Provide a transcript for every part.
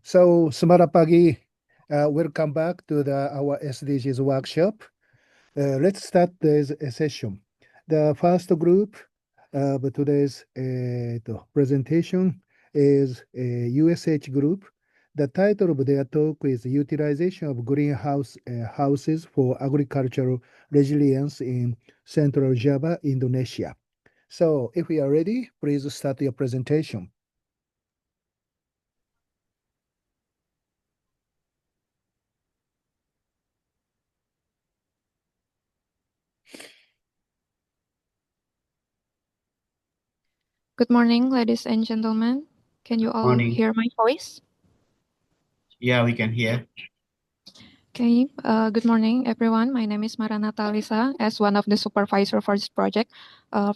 So, semangat pagi. Welcome back to our SDGs workshop. Let's start this session. The first group of today's presentation is a USH group. The title of their talk is Utilization of Greenhouse Houses for Agricultural Resilience in Central Java, Indonesia. So, if we are ready, please start your presentation. Good morning, ladies and gentlemen. Can you all Morning. hear my voice? Yeah, we can hear. Okay, good morning, everyone. My name is Maranatha Lisa, as one of the supervisor for this project.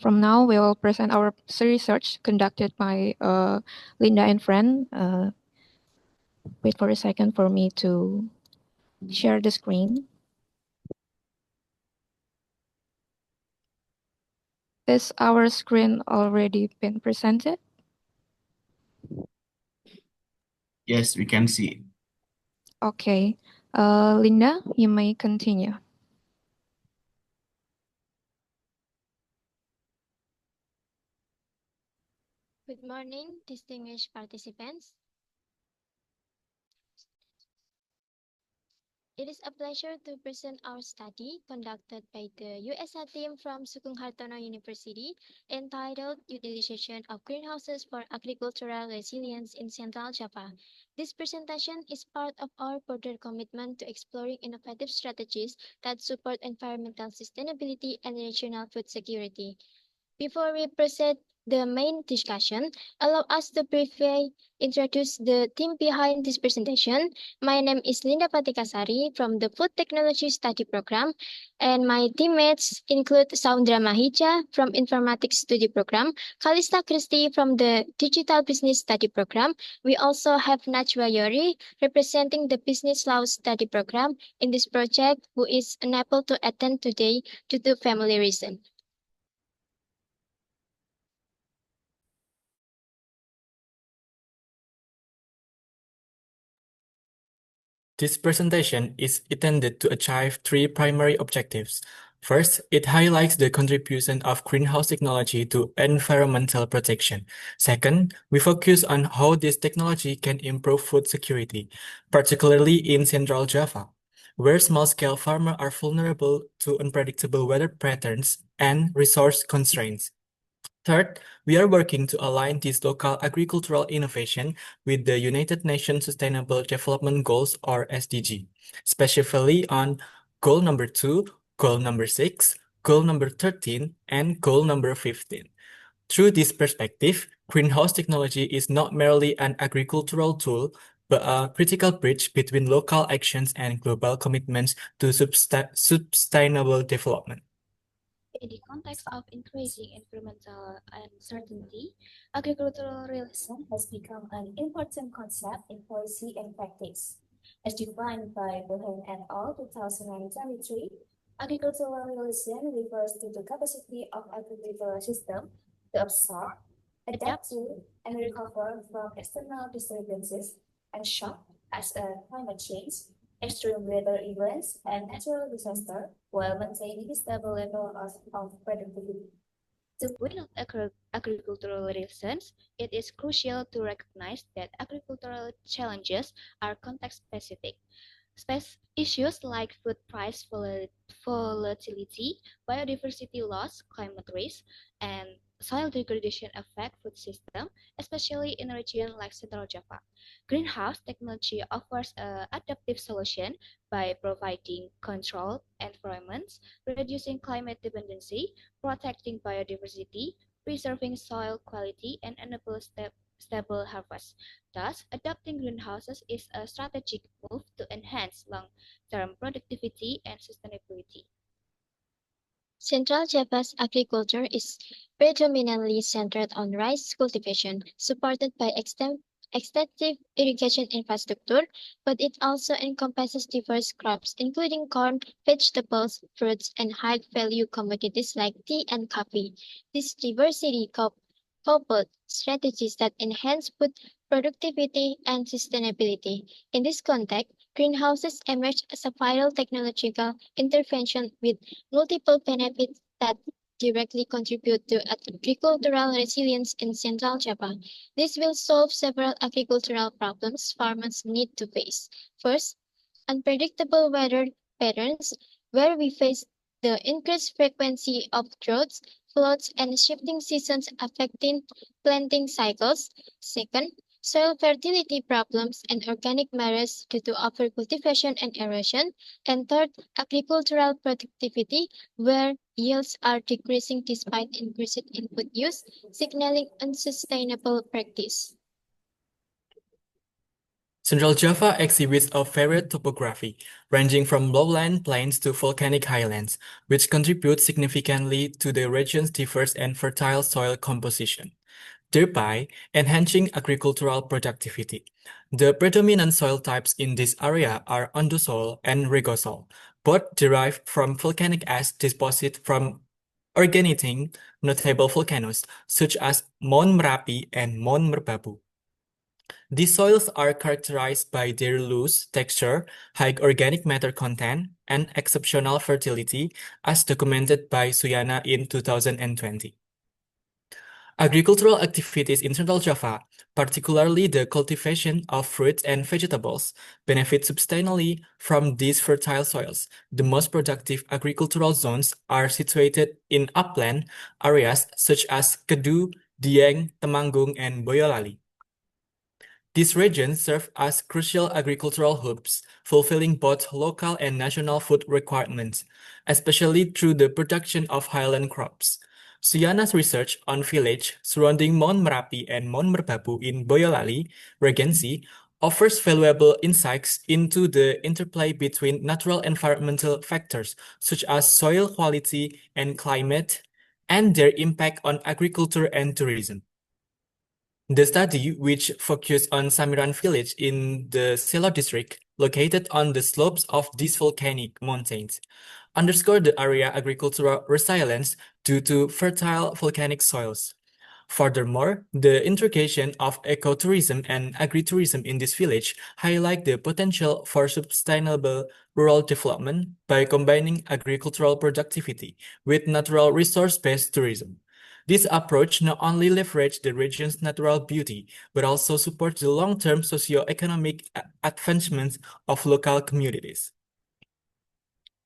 From now, we will present our research conducted by Linda and friend. Wait for a second for me to share the screen. Is our screen already been presented? Yes, we can see. Okay, Linda, you may continue. Good morning, distinguished participants. It is a pleasure to present our study conducted by the USA team from Sukung Hartono University entitled Utilization of Greenhouses for Agricultural Resilience in Central Java. This presentation is part of our broader commitment to exploring innovative strategies that support environmental sustainability and regional food security. Before we proceed the main discussion, allow us to briefly introduce the team behind this presentation. My name is Linda Patikasari from the Food Technology Study Program, and my teammates include Saundra Mahija from Informatics Study Program, Kalista Christie from the Digital Business Study Program. We also have Najwa Yori representing the Business Law Study Program in this project, who is unable to attend today due to family reasons. This presentation is intended to achieve three primary objectives. First, it highlights the contribution of greenhouse technology to environmental protection. Second, we focus on how this technology can improve food security, particularly in Central Java, where small-scale farmers are vulnerable to unpredictable weather patterns and resource constraints. Third, we are working to align this local agricultural innovation with the United Nations Sustainable Development Goals, or SDG, specifically on goal number 2, goal number 6, goal number 13, and goal number 15. Through this perspective, greenhouse technology is not merely an agricultural tool, but a critical bridge between local actions and global commitments to sustainable development. In the context of increasing environmental uncertainty, agricultural realism has become an important concept in policy and practice. As defined by Bohen et al. 2023, agricultural realism refers to the capacity of agricultural system to absorb, adapt to, and recover from external disturbances and shock as climate change, extreme weather events, and natural disaster, while maintaining a stable level of productivity. To build agricultural resilience, it is crucial to recognize that agricultural challenges are context-specific. Issues like food price volatility, biodiversity loss, climate risk, and soil degradation affect food system, especially in a region like Central Java. Greenhouse technology offers an adaptive solution by providing controlled environments, reducing climate dependency, protecting biodiversity, preserving soil quality, and enable stable harvest. Thus, adopting greenhouses is a strategic move to enhance long-term productivity and sustainability. Central Java's agriculture is predominantly centered on rice cultivation, supported by extensive irrigation infrastructure, but it also encompasses diverse crops, including corn, vegetables, fruits, and high-value commodities like tea and coffee. This diversity coupled strategies that enhance food productivity, and sustainability. In this context, greenhouses emerge as a vital technological intervention with multiple benefits that directly contribute to agricultural resilience in central Java. This will solve several agricultural problems farmers need to face. First, unpredictable weather patterns, where we face the increased frequency of droughts, floods, and shifting seasons affecting planting cycles. Second, soil fertility problems and organic matters due to overcultivation and erosion. And third, agricultural productivity, where yields are decreasing despite increased input use, signaling unsustainable practice. Central Java exhibits a varied topography, ranging from lowland plains to volcanic highlands, which contribute significantly to the region's diverse and fertile soil composition, thereby enhancing agricultural productivity. The predominant soil types in this area are andosol and regosol, both derived from volcanic ash deposits from originating notable volcanoes such as Mount Merapi and Mount Merbabu. These soils are characterized by their loose texture, high organic matter content, and exceptional fertility, as documented by Suyana in 2020. Agricultural activities in Central Java, particularly the cultivation of fruits and vegetables, benefit substantially from these fertile soils. The most productive agricultural zones are situated in upland areas such as Kedu, Dieng, Temanggung, and Boyolali. These regions serve as crucial agricultural hubs, fulfilling both local and national food requirements, especially through the production of highland crops. Suyana's research on villages surrounding Mount Merapi and Mount Merbabu in Boyolali, Regency, offers valuable insights into the interplay between natural environmental factors such as soil quality and climate, and their impact on agriculture and tourism. The study, which focused on Samiran village in the Selo district, located on the slopes of these volcanic mountains, underscored the area agricultural resilience due to fertile volcanic soils. Furthermore, the integration of ecotourism and agritourism in this village highlight the potential for sustainable rural development by combining agricultural productivity with natural resource-based tourism. This approach not only leverages the region's natural beauty, but also supports the long-term socio-economic advancement of local communities.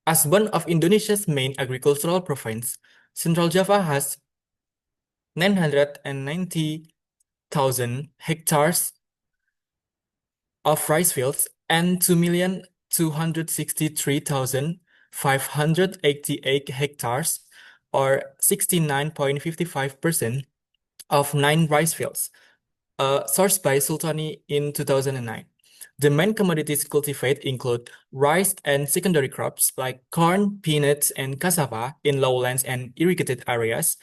As one of Indonesia's main agricultural provinces, Central Java has 990,000 hectares of rice fields and 2,263,588 hectares, or 69.55% of 9 rice fields, sourced by Sultani in 2009. The main commodities cultivated include rice and secondary crops like corn, peanuts, and cassava in lowlands and irrigated areas,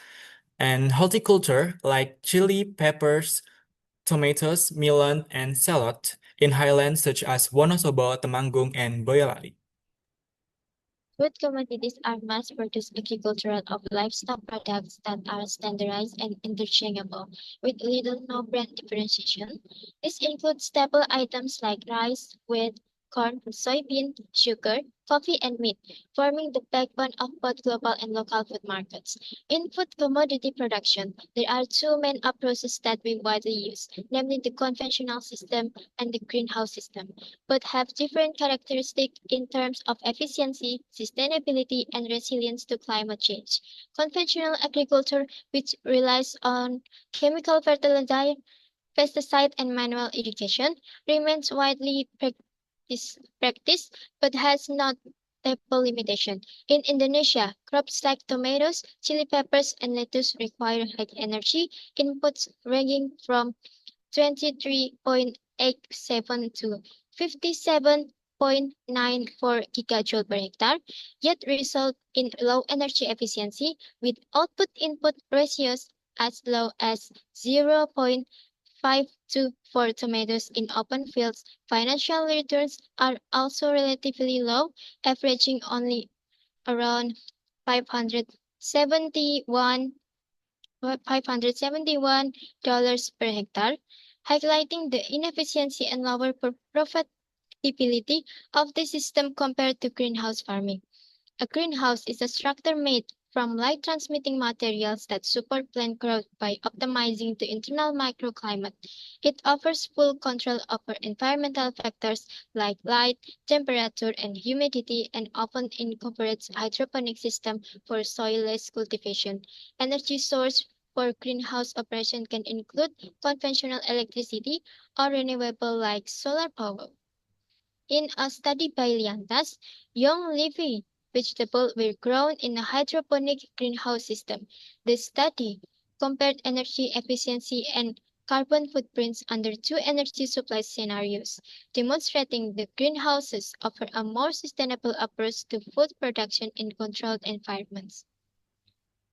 and horticulture like chili, peppers, tomatoes, melon, and shallot in highlands such as Wonosobo, Temanggung, and Boyolali. Food commodities are mass-produced agricultural of livestock products that are standardized and interchangeable, with little no brand differentiation. This includes staple items like rice, wheat, corn, soybean, sugar, coffee, and meat, forming the backbone of both global and local food markets. In food commodity production, there are two main approaches that we widely use, namely the conventional system and the greenhouse system, but have different characteristics in terms of efficiency, sustainability, and resilience to climate change. Conventional agriculture, which relies on chemical fertilizer, pesticide, and manual irrigation, remains widely practiced but has notable limitation. In Indonesia, crops like tomatoes, chili peppers, and lettuce require high energy inputs ranging from 23.87 to 57.94 gigajoule per hectare, yet result in low energy efficiency with output-input ratios as low as 0.52 for tomatoes in open fields. Financial returns are also relatively low, averaging only around $571 per hectare. highlighting the inefficiency and lower profitability of the system compared to greenhouse farming. A greenhouse is a structure made from light transmitting materials that support plant growth by optimizing the internal microclimate. It offers full control over environmental factors like light, temperature, and humidity, and often incorporates hydroponic system for soilless cultivation. Energy source for greenhouse operation can include conventional electricity or renewable like solar power. In a study by Liantas, young leafy vegetables were grown in a hydroponic greenhouse system. The study compared energy efficiency and carbon footprints under two energy supply scenarios, demonstrating the greenhouses offer a more sustainable approach to food production in controlled environments.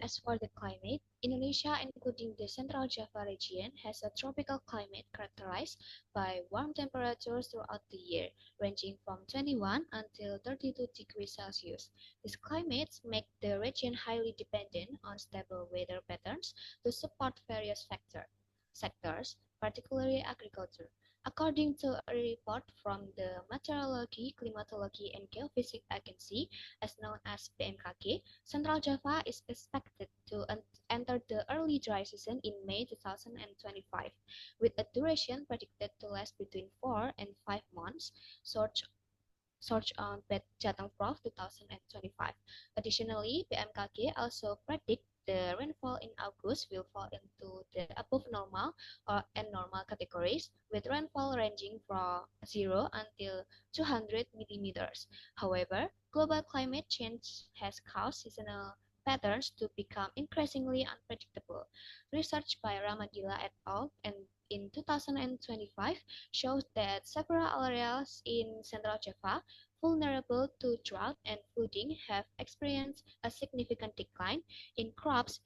As for the climate, Indonesia, including the Central Java region, has a tropical climate characterized by warm temperatures throughout the year, ranging from 21 until 32 degrees Celsius. These climates make the region highly dependent on stable weather patterns to support various sectors, particularly agriculture. According to a report from the Meteorology, Climatology and Geophysics Agency, as known as BMKG, Central Java is expected to enter the early dry season in May 2025, with a duration predicted to last between 4 and 5 months, search on Jateng Prof 2025. Additionally, BMKG also predict the rainfall in August will fall into the above normal or and normal categories, with rainfall ranging from 0 until 200 millimeters. However, global climate change has caused seasonal patterns to become increasingly unpredictable. Research by Ramadila et al. And in 2025 shows that several areas in Central Java vulnerable to drought and flooding have experienced a significant decline in crops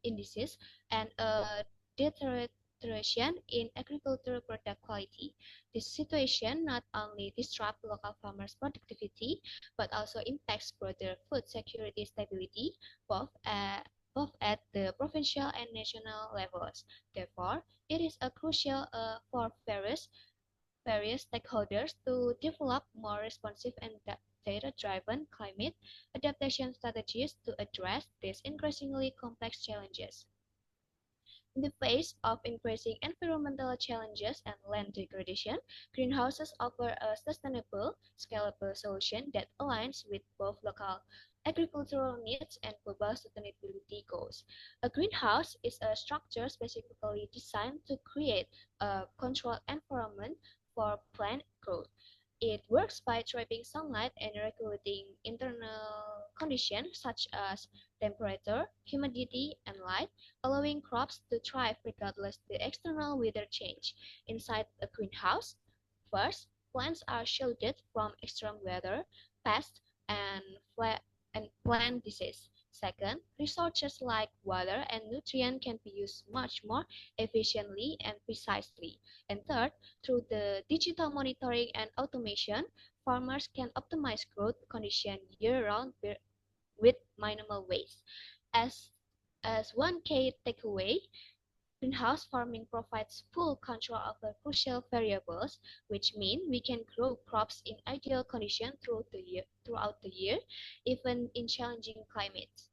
indices and a deterioration in agricultural product quality. This situation not only disrupts local farmers' productivity but also impacts broader food security stability, both at the provincial and national levels. Therefore, it is crucial for various stakeholders to develop more responsive and data-driven climate adaptation strategies to address these increasingly complex challenges. In the face of increasing environmental challenges and land degradation, greenhouses offer a sustainable, scalable solution that aligns with both local agricultural needs and global sustainability goals. A greenhouse is a structure specifically designed to create a controlled environment for plant growth. It works by trapping sunlight and regulating internal conditions such as temperature, humidity, and light, allowing crops to thrive regardless of the external weather change. Inside a greenhouse, first, plants are shielded from extreme weather, pests, and plant disease. Second, resources like water and nutrients can be used much more efficiently and precisely. And third, through the digital monitoring and automation, farmers can optimize growth conditions year-round with minimal waste. As, as one key takeaway, greenhouse farming provides full control over crucial variables, which mean we can grow crops in ideal conditions throughout the year, even in challenging climates.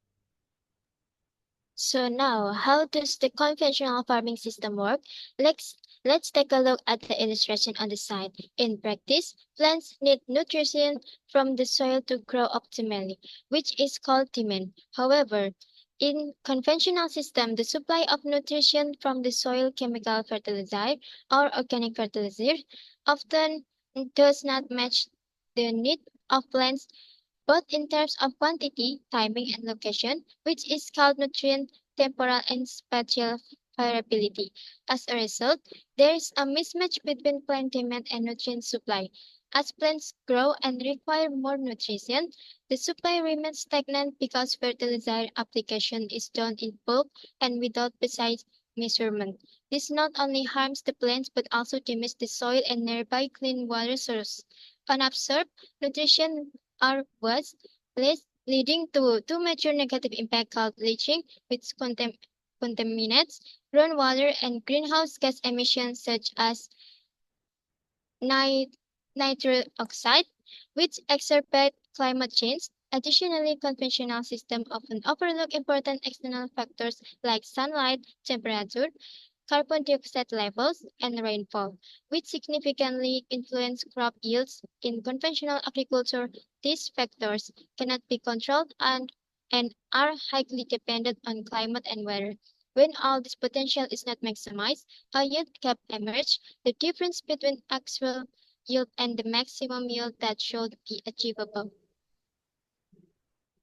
So now, how does the conventional farming system work? Let's take a look at the illustration on the side. In practice, plants need nutrition from the soil to grow optimally, which is called demand. However, in conventional system, the supply of nutrition from the soil, chemical fertilizer or organic fertilizer often does not match the need of plants both in terms of quantity, timing, and location, which is called nutrient, temporal, and spatial variability. As a result, there is a mismatch between plant demand and nutrient supply. As plants grow and require more nutrition, the supply remains stagnant because fertilizer application is done in bulk and without precise measurement. This not only harms the plants but also damages the soil and nearby clean water source. Unabsorbed nutrition are was leading to two major negative impacts called bleaching, which contaminants, groundwater, and greenhouse gas emissions such as nitrous oxide, which exacerbate climate change. Additionally, conventional systems often overlook important external factors like sunlight, temperature, carbon dioxide levels, and rainfall, which significantly influence crop yields. In conventional agriculture, these factors cannot be controlled and are highly dependent on climate and weather. When all this potential is not maximized, a yield gap emerges, the difference between actual yield and the maximum yield that should be achievable.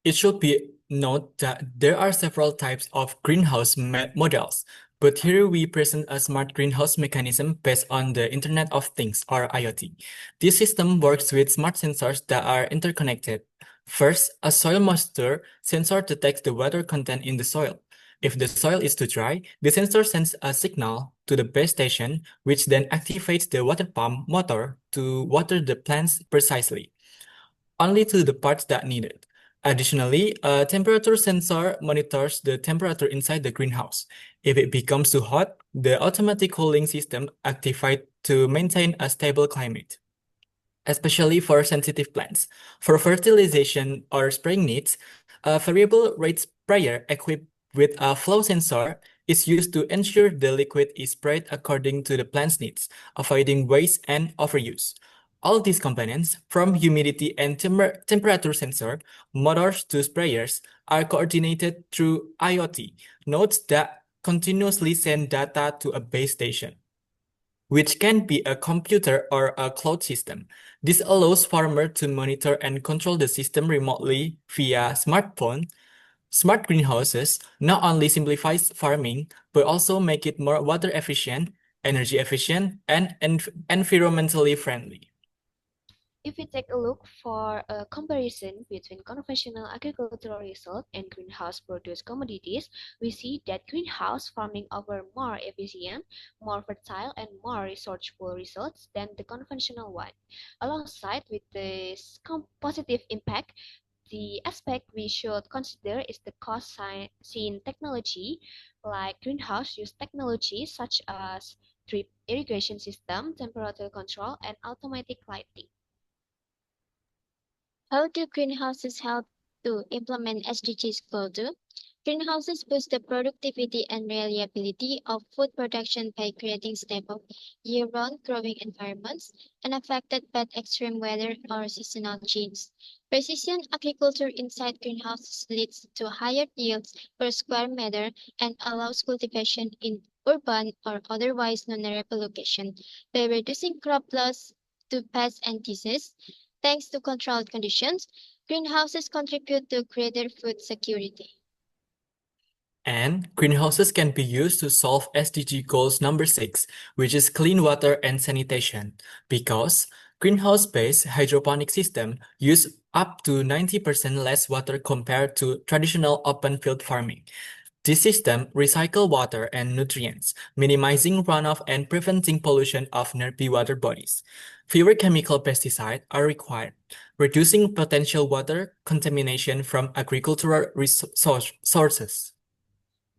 It should be noted that there are several types of greenhouse models, but here we present a smart greenhouse mechanism based on the Internet of Things or IoT. This system works with smart sensors that are interconnected. First, a soil moisture sensor detects the water content in the soil. If the soil is too dry, the sensor sends a signal to the base station, which then activates the water pump motor to water the plants precisely, only to the parts that need it. Additionally, a temperature sensor monitors the temperature inside the greenhouse. If it becomes too hot, the automatic cooling system activates to maintain a stable climate, especially for sensitive plants. For fertilization or spraying needs, a variable rate sprayer equipped with a flow sensor is used to ensure the liquid is sprayed according to the plant's needs, avoiding waste and overuse. All these components, from humidity and temperature sensor, motors to sprayers, are coordinated through IoT nodes that continuously send data to a base station, which can be a computer or a cloud system. This allows farmers to monitor and control the system remotely via smartphone. Smart greenhouses not only simplifies farming, but also make it more water efficient, energy efficient, and environmentally friendly. If we take a look for a comparison between conventional agricultural results and greenhouse-produced commodities, we see that greenhouse farming offers more efficient, more fertile, and more resourceful results than the conventional one. Alongside with this positive impact, the aspect we should consider is the cost seen technology, like greenhouse use technology such as drip irrigation system, temperature control, and automatic lighting. How do greenhouses help to implement SDGs Goal 2? Greenhouses boost the productivity and reliability of food production by creating stable, year-round growing environments unaffected by extreme weather or seasonal changes. Precision agriculture inside greenhouses leads to higher yields per square meter and allows cultivation in urban or otherwise vulnerable locations by reducing crop loss to pests and disease. Thanks to controlled conditions, greenhouses contribute to greater food security. And greenhouses can be used to solve SDG goals number 6, which is clean water and sanitation, because greenhouse-based hydroponic systems use up to 90% less water compared to traditional open field farming. This system recycles water and nutrients, minimizing runoff and preventing pollution of nearby water bodies. Fewer chemical pesticides are required, reducing potential water contamination from agricultural sources.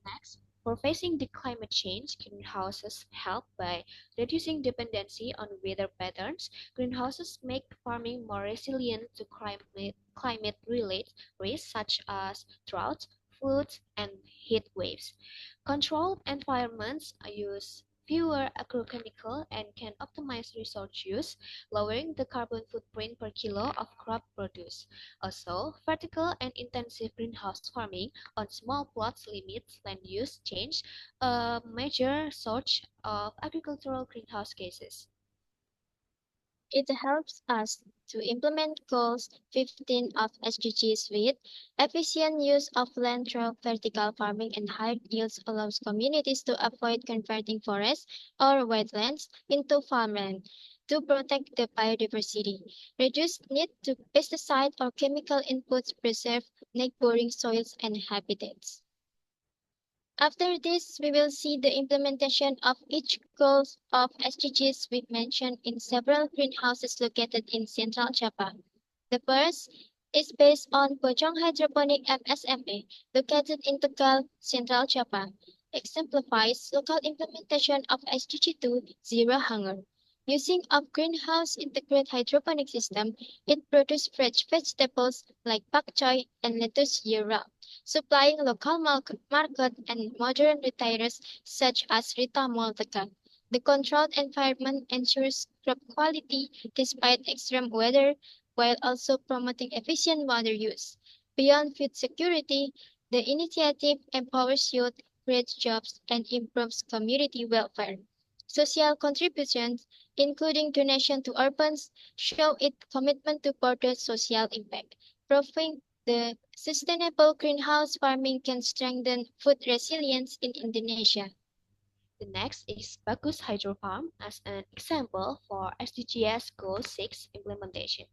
Next, for facing the climate change, greenhouses help by reducing dependency on weather patterns. Greenhouses make farming more resilient to climate-related risks such as droughts, floods, and heat waves. Controlled environments use fewer agrochemicals and can optimize resource use, lowering the carbon footprint per kilo of crop produce. Also, vertical and intensive greenhouse farming on small plots limits land use change, a major source of agricultural greenhouse gases. It helps us to implement goals 15 of SDGs with efficient use of land through vertical farming and high yields allows communities to avoid converting forests or wetlands into farmland to protect the biodiversity, reduce need to pesticide or chemical inputs, preserve neighboring soils and habitats. After this, we will see the implementation of each goal of SDGs we mentioned in several greenhouses located in Central Java. The first is based on Pocong Hydroponic MSMA, located in Tegal, Central Java. exemplifies local implementation of SDG 2 Zero Hunger. Using a greenhouse integrated hydroponic system, it produces fresh vegetables like pak choy and lettuce year-round, supplying local market and modern retailers such as Rita Mall Tegal. The controlled environment ensures crop quality despite extreme weather while also promoting efficient water use. Beyond food security, the initiative empowers youth, creates jobs, and improves community welfare. Social contributions, including donation to orphans, show its commitment to broader social impact, proving the sustainable greenhouse farming can strengthen food resilience in Indonesia. The next is Bagus Hydro Farm as an example for SDGs Goal 6 implementation.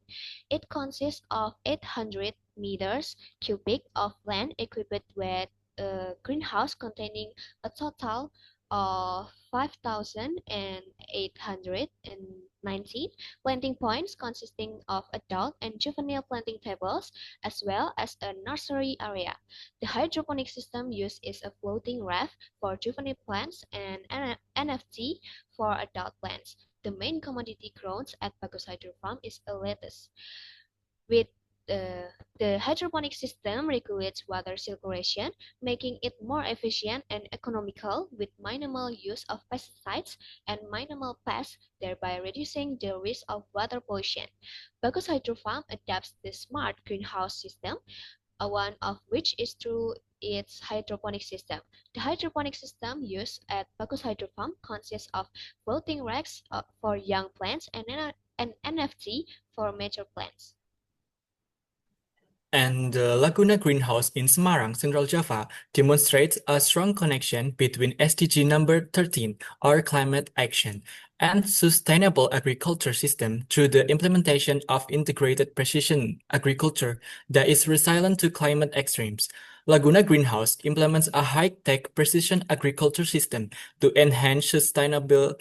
It consists of 800 meters cubic of land equipped with a greenhouse containing a total of 5,819 planting points consisting of adult and juvenile planting tables as well as a nursery area. The hydroponic system used is a floating raft for juvenile plants and an NFT for adult plants. The main commodity grown at Bagus Hydro Farm is a lettuce. With the hydroponic system regulates water circulation, making it more efficient and economical with minimal use of pesticides and minimal pests, thereby reducing the risk of water pollution. Bagus Hydro Farm adapts the smart greenhouse system, one of which is through its hydroponic system. The hydroponic system used at Bagus Hydro Farm consists of floating racks for young plants and an NFT for mature plants. And the Laguna Greenhouse in Semarang, Central Java, demonstrates a strong connection between SDG number 13, or climate action, and sustainable agriculture system through the implementation of integrated precision agriculture that is resilient to climate extremes. Laguna Greenhouse implements a high-tech precision agriculture system to enhance sustainable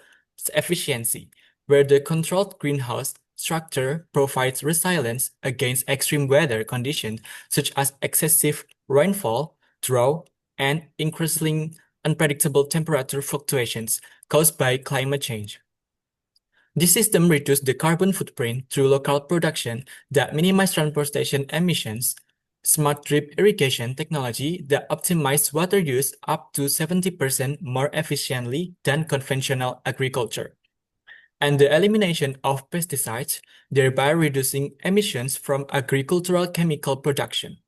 efficiency, where the controlled greenhouse structure provides resilience against extreme weather conditions such as excessive rainfall, drought, and increasingly unpredictable temperature fluctuations caused by climate change. This system reduces the carbon footprint through local production that minimizes transportation emissions, smart drip irrigation technology that optimizes water use up to 70% more efficiently than conventional agriculture, and the elimination of pesticides, thereby reducing emissions from agricultural chemical production.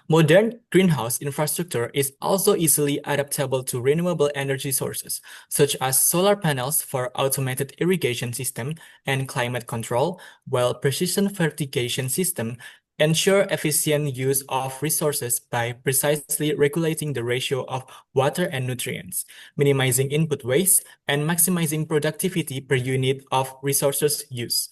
Modern greenhouse infrastructure is also easily adaptable to renewable energy sources, such as solar panels for automated irrigation system and climate control, while precision fertigation system ensure efficient use of resources by precisely regulating the ratio of water and nutrients, minimizing input waste, and maximizing productivity per unit of resources use.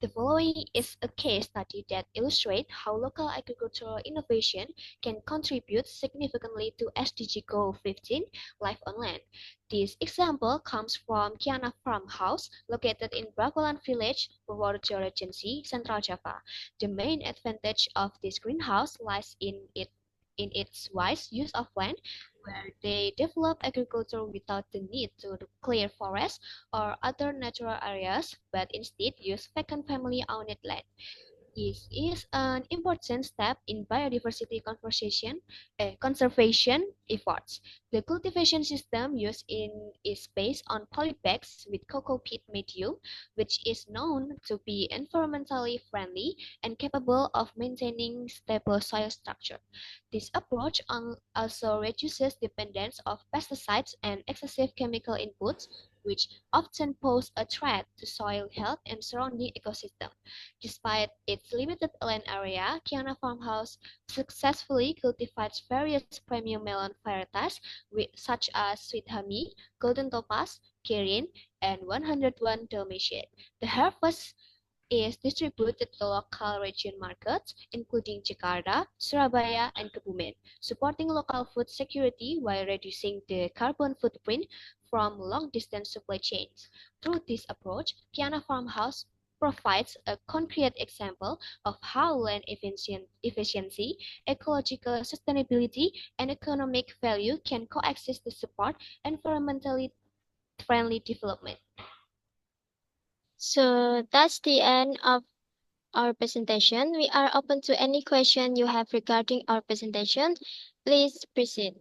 The following is a case study that illustrates how local agricultural innovation can contribute significantly to SDG Goal 15, Life on Land. This example comes from Kiana Farmhouse, located in Bragolan Village, Purworejo Regency, Central Java. The main advantage of this greenhouse lies in its wise use of land, where they develop agriculture without the need to clear forests or other natural areas, but instead use vacant family-owned land. This is an important step in biodiversity conservation efforts. The cultivation system used is based on polybags with cocoa peat medium, which is known to be environmentally friendly and capable of maintaining stable soil structure. This approach also reduces dependence of pesticides and excessive chemical inputs, which often pose a threat to soil health and surrounding ecosystem. Despite its limited land area, Kiana Farmhouse successfully cultivates various premium melon varieties such as Sweet Honey, Golden Topaz, Kirin, and 101 Dalmatian. The harvest is distributed to local region markets, including Jakarta, Surabaya, and Kebumen, supporting local food security while reducing the carbon footprint from long-distance supply chains. Through this approach, Kiana Farmhouse provides a concrete example of how land efficiency, ecological sustainability, and economic value can coexist to support environmentally friendly development. So that's the end of our presentation. We are open to any question you have regarding our presentation. Please proceed.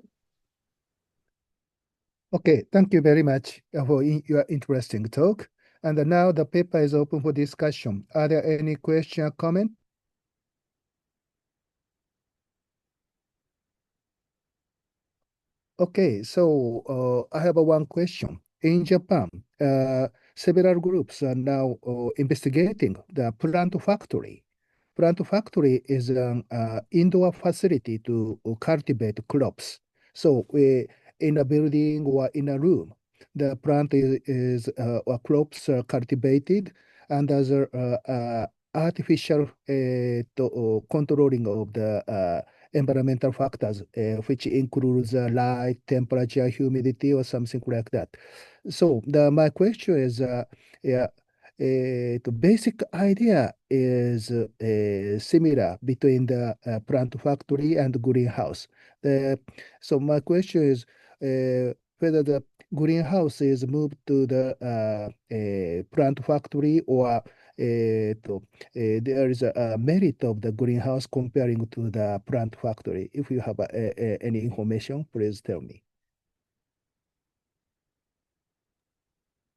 Okay, thank you very much for your interesting talk. And now the paper is open for discussion. Are there any question or comment? Okay, so I have one question. In Japan, several groups are now investigating the plant factory. Plant factory is an indoor facility to cultivate crops. So in a building or in a room, the plant is or crops are cultivated and other artificial controlling of the environmental factors, which includes light, temperature, humidity, or something like that. So my question is, yeah, the basic idea is similar between the plant factory and greenhouse. So my question is whether the greenhouse is moved to the plant factory or there is a merit of the greenhouse comparing to the plant factory. If you have any information, please tell me.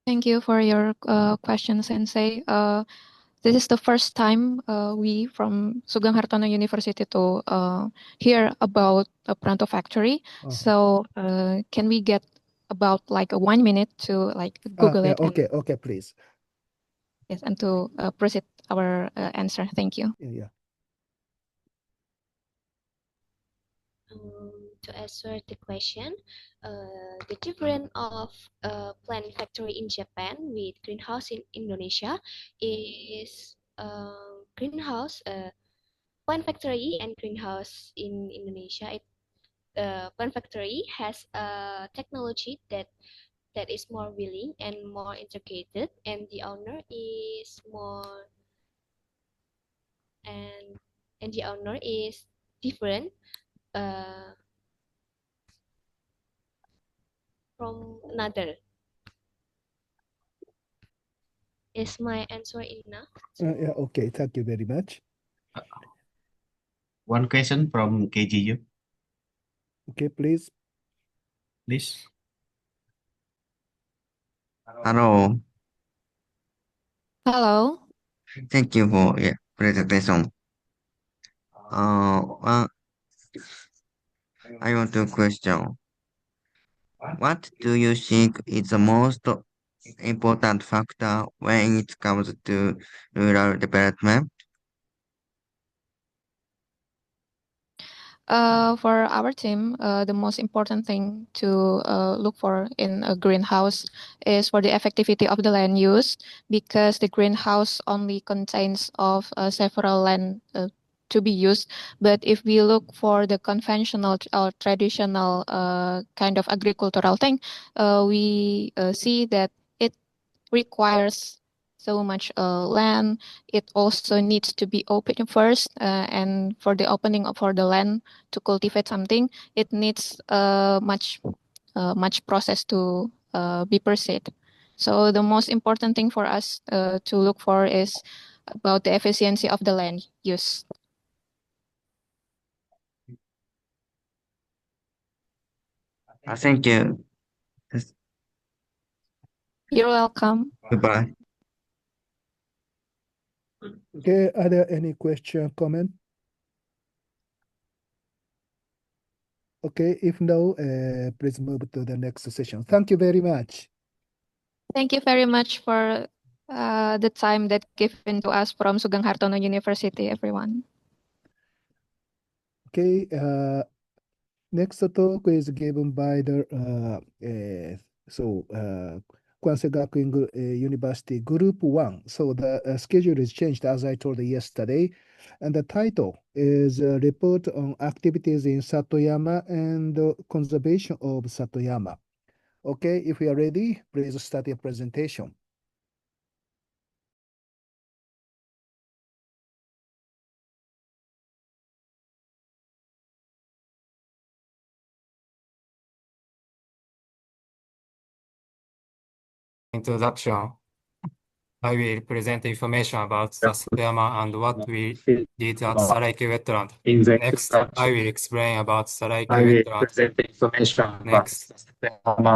Thank you for your question, Sensei. This is the first time we from Sugeng Hartono University to hear about a Pranto factory. So can we get about like a 1 minute to like Google Yeah, it? okay, please. Yes, and to proceed our answer. Thank you. Yeah. To answer the question, the difference of plant factory in Japan with greenhouse in Indonesia is greenhouse plant factory and greenhouse in Indonesia. Plant factory has a technology that is more willing and more integrated, and the owner is more and the owner is different from another. Is my answer enough? Yeah, okay, thank you very much. One question from KGU, Okay, please. please. Hello, Hello. thank you for your presentation. Well, I want to question, what do you think is the most important factor when it comes to rural development? For our team, the most important thing to look for in a greenhouse is for the effectivity of the land use, because the greenhouse only contains of several land to be used. But if we look for the conventional or traditional kind of agricultural thing, we see that it requires so much land. It also needs to be open first, and for the opening for the land to cultivate something, it needs much process to be pursued. So the most important thing for us to look for is about the efficiency of the land use. Thank you. You're welcome. Goodbye. Okay, are there any question, comment? Okay, if no, please move to the next session. Thank you very much. Thank you very much for the time that given to us from Sugeng Hartono University, everyone. Okay, next talk is given by the Kwansei Gakuin University Group 1. So the schedule is changed, as I told you yesterday. And the title is Report on Activities in Satoyama and Conservation of Satoyama. Okay, if you are ready, please start your presentation. introduction, I will present information about the Satayama and what we did at Saraike wetland. Next, I will explain about Saraike wetland. Next,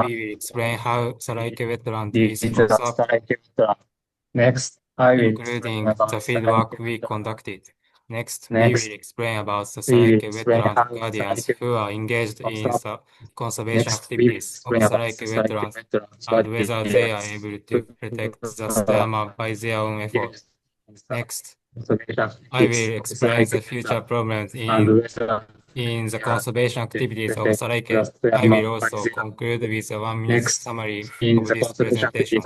we will explain how Saraike wetland is conceived, including the fieldwork we conducted. Next, we will explain about the Saraike wetland guardians who are engaged in the conservation activities of Saraike wetlands and whether they are able to protect the Satayama by their own effort. Next, I will explain the future problems in the conservation activities of Saraike. I will also conclude with a 1-minute summary of this presentation.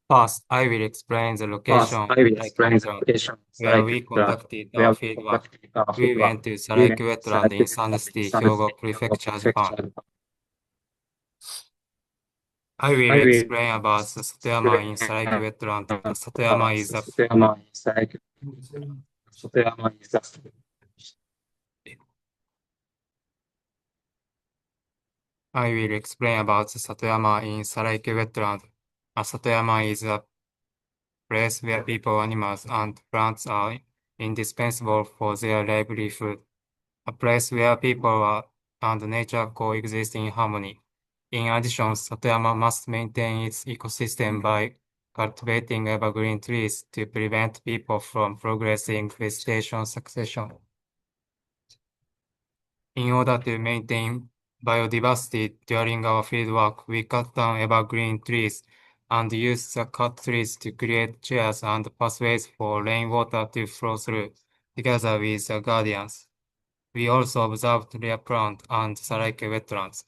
First, I will explain the location of Saraike wetland, where we conducted our fieldwork. We went to Saraike wetland in Sun City, Hyogo Prefecture, Japan. I will explain about the Satayama in Saraike wetland. The Satayama is a I will explain about the Satayama in Saraike wetland. A Satayama is a place where people, animals, and plants are indispensable for their livelihood. A place where people and nature coexist in harmony. In addition, Satayama must maintain its ecosystem by cultivating evergreen trees to prevent people from progressing vegetation succession. In order to maintain biodiversity during our fieldwork, we cut down evergreen trees and use the cut trees to create chairs and pathways for rainwater to flow through, together with the guardians. We also observed rare plant and Saraike wetlands.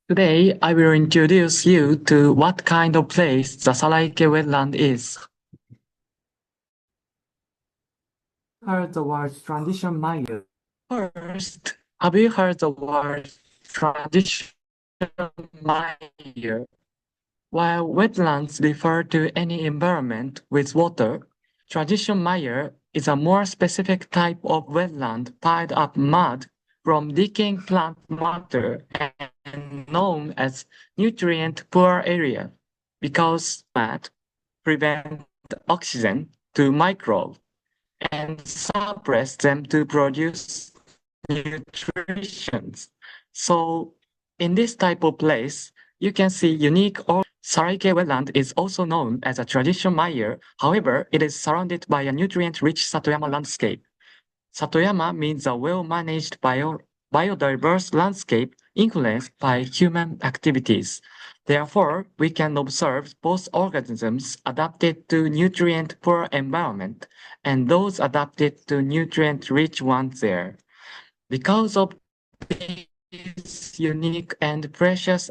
Today, I will introduce you to what kind of place the Saraike wetland is. Heard the word transition mile. First, have you heard the word transition mile? While wetlands refer to any environment with water, transition mire is a more specific type of wetland piled up mud from decaying plant matter and known as nutrient-poor area because mud prevent oxygen to microbes and suppress them to produce nutrition. So in this type of place, you can see unique or Saraike wetland is also known as a tradition mire. However, it is surrounded by a nutrient-rich Satoyama landscape. Satoyama means a well-managed biodiverse landscape influenced by human activities. Therefore, we can observe both organisms adapted to nutrient-poor environment and those adapted to nutrient-rich ones there. Because of these unique and precious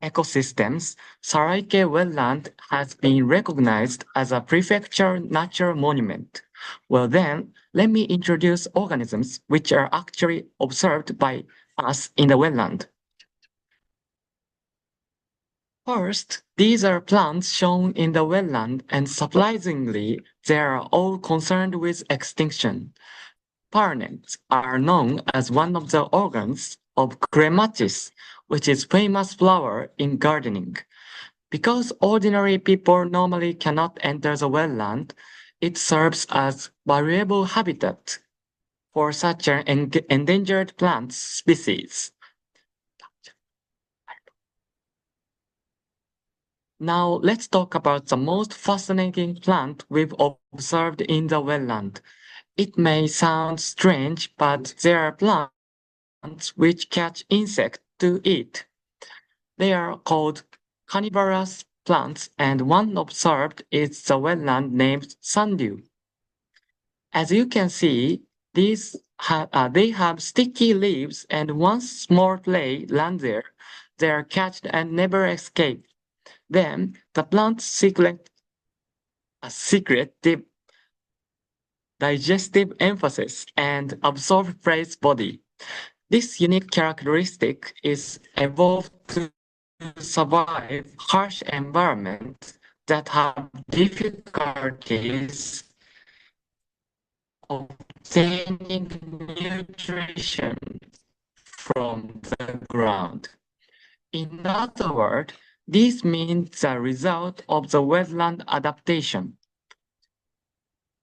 ecosystems, Saraike wetland has been recognized as a prefecture natural monument. Well then, let me introduce organisms which are actually observed by us in the wetland. First, these are plants shown in the wetland and surprisingly, they are all concerned with extinction. Paranths are known as one of the organs of clematis, which is famous flower in gardening. Because ordinary people normally cannot enter the wetland, it serves as valuable habitat for such an endangered plant species. Now let's talk about the most fascinating plant we've observed in the wetland. It may sound strange, but there are plants which catch insects to eat. They are called carnivorous plants, and one observed is the wetland named sundew. As you can see, they have sticky leaves, and once small prey land there, they are catched and never escape. Then the plants secret the digestive emphasis and absorb prey's body. This unique characteristic is evolved to survive harsh environments that have difficulties of obtaining nutrition from the ground. In other words, this means the result of the wetland adaptation.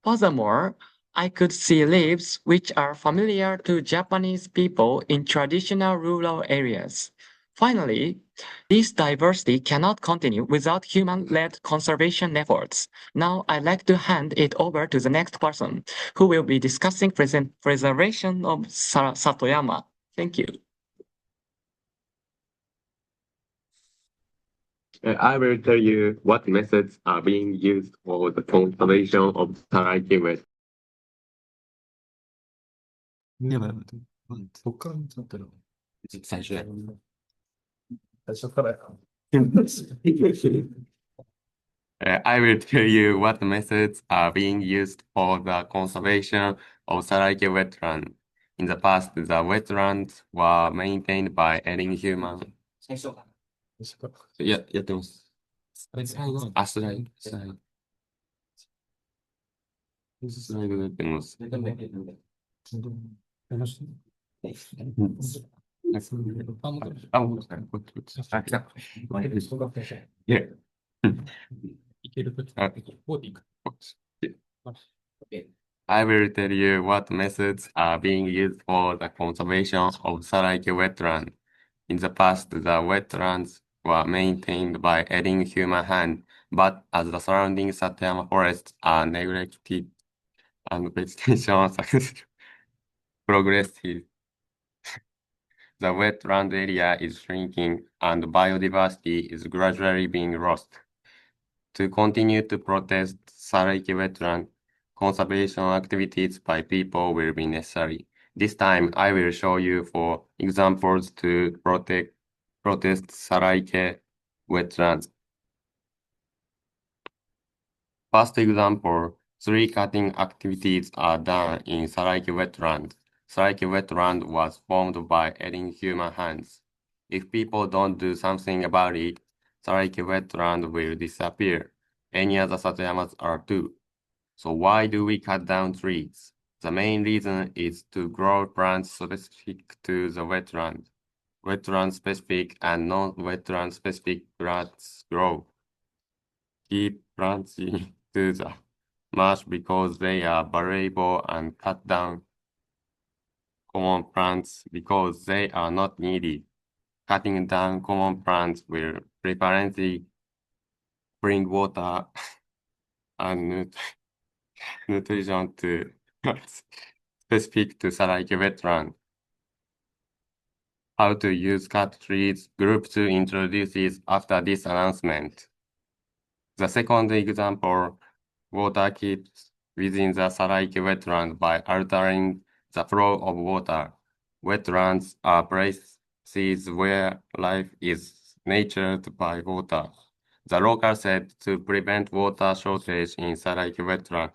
Furthermore, I could see leaves which are familiar to Japanese people in traditional rural areas. Finally, this diversity cannot continue without human-led conservation efforts. Now I'd like to hand it over to the next person, who will be discussing preservation of Satoyama. Thank you. I will tell you what methods are being used for the conservation of Saraki West. I will tell you what methods are being used for the conservation of Saraki wetland. In the past, the wetlands were maintained by adding human. やってます。あ、スライドやってます。I will tell you what methods are being used for the conservation of Saraki wetland. In the past, the wetlands were maintained by adding human hand, but as the surrounding Satayama forests are neglected and vegetation progresses, the wetland area is shrinking and biodiversity is gradually being lost. To continue to protect Saraki wetland, conservation activities by people will be necessary. This time, I will show you 4 examples to protest Saraki wetlands. First example, 3 cutting activities are done in Saraki wetland. Saraki wetland was formed by adding human hands. If people don't do something about it, Saraki wetland will disappear. Any other Satoyamas are too. So why do we cut down trees? The main reason is to grow plants specific to the wetland. Wetland specific and non-wetland specific plants grow. Keep plants into the marsh because they are valuable and cut down common plants because they are not needed. Cutting down common plants will preferentially bring water and nutrition to plants specific to Saraki wetland. How to use cut trees. Group 2 introduces after this announcement. The second example, water keeps within the Saraki wetland by altering the flow of water. Wetlands are places where life is nurtured by water. The local said to prevent water shortage in Saraki wetland.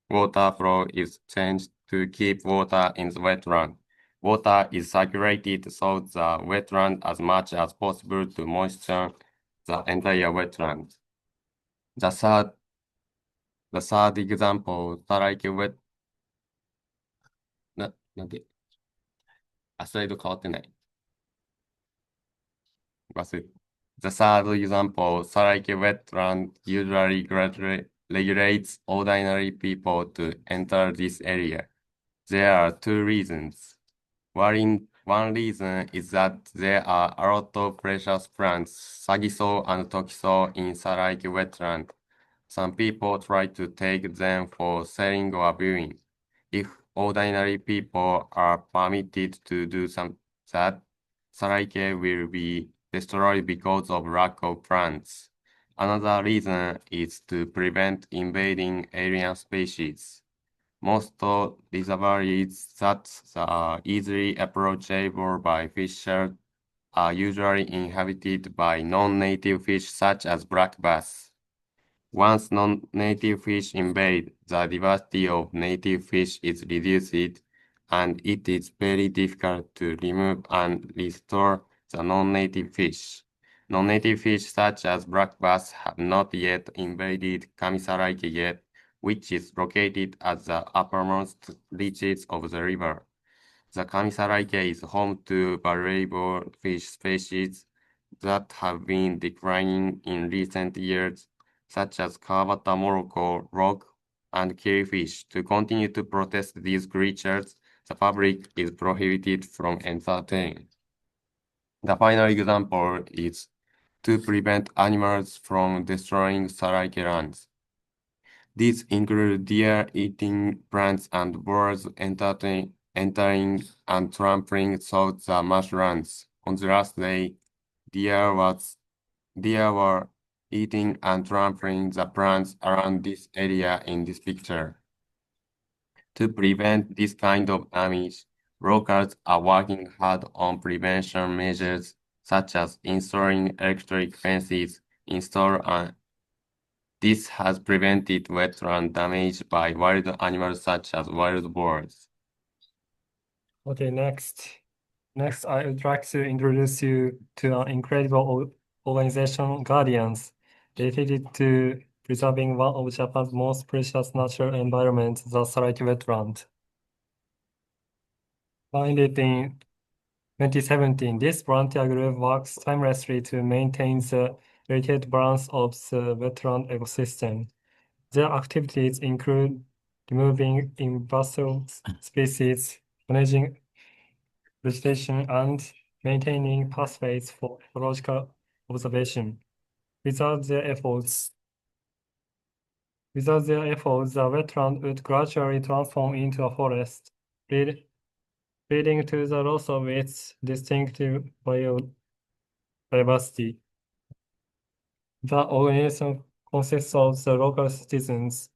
Water flow is changed to keep water in the wetland. Water is circulated so the wetland as much as possible to moisture the entire wetland. The third example, Saraki wet なんでスライド変わってない。The third example, Saraki wetland usually regulates ordinary people to enter this area. There are 2 reasons. One reason is that there are a lot of precious plants, sagiso and tokiso, in Saraki wetland. Some people try to take them for selling or viewing. If ordinary people are permitted to do that, Saraki will be destroyed because of lack of plants. Another reason is to prevent invading alien species. Most reservoirs that are easily approachable by fishers are usually inhabited by non-native fish such as black bass. Once non-native fish invade, the diversity of native fish is reduced, and it is very difficult to remove and restore the non-native fish. Non-native fish such as black bass have not yet invaded Kamisaraki yet, which is located at the uppermost reaches of the river. The Kamisaraike is home to valuable fish species that have been declining in recent years, such as Kawabata morocco, rock, and killifish. To continue to protect these creatures, the public is prohibited from entertaining. The final example is to prevent animals from destroying Saraike lands. These include deer eating plants and birds entering and trampling through the marshlands. On the last day, deer were eating and trampling the plants around this area in this picture. To prevent this kind of damage, locals are working hard on prevention measures such as installing electric fences, this has prevented wetland damage by wild animals such as wild boars. Okay, next, I would like to introduce you to an incredible organization, Guardians, dedicated to preserving one of Japan's most precious natural environments, the Saraike wetland. Founded in 2017, this volunteer group works tirelessly to maintain the delicate balance of the wetland ecosystem. Their activities include removing invasive species, managing vegetation, and maintaining pathways for ecological observation. Without their efforts, the wetland would gradually transform into a forest, leading to the loss of its distinctive biodiversity. The organization consists of the local citizens,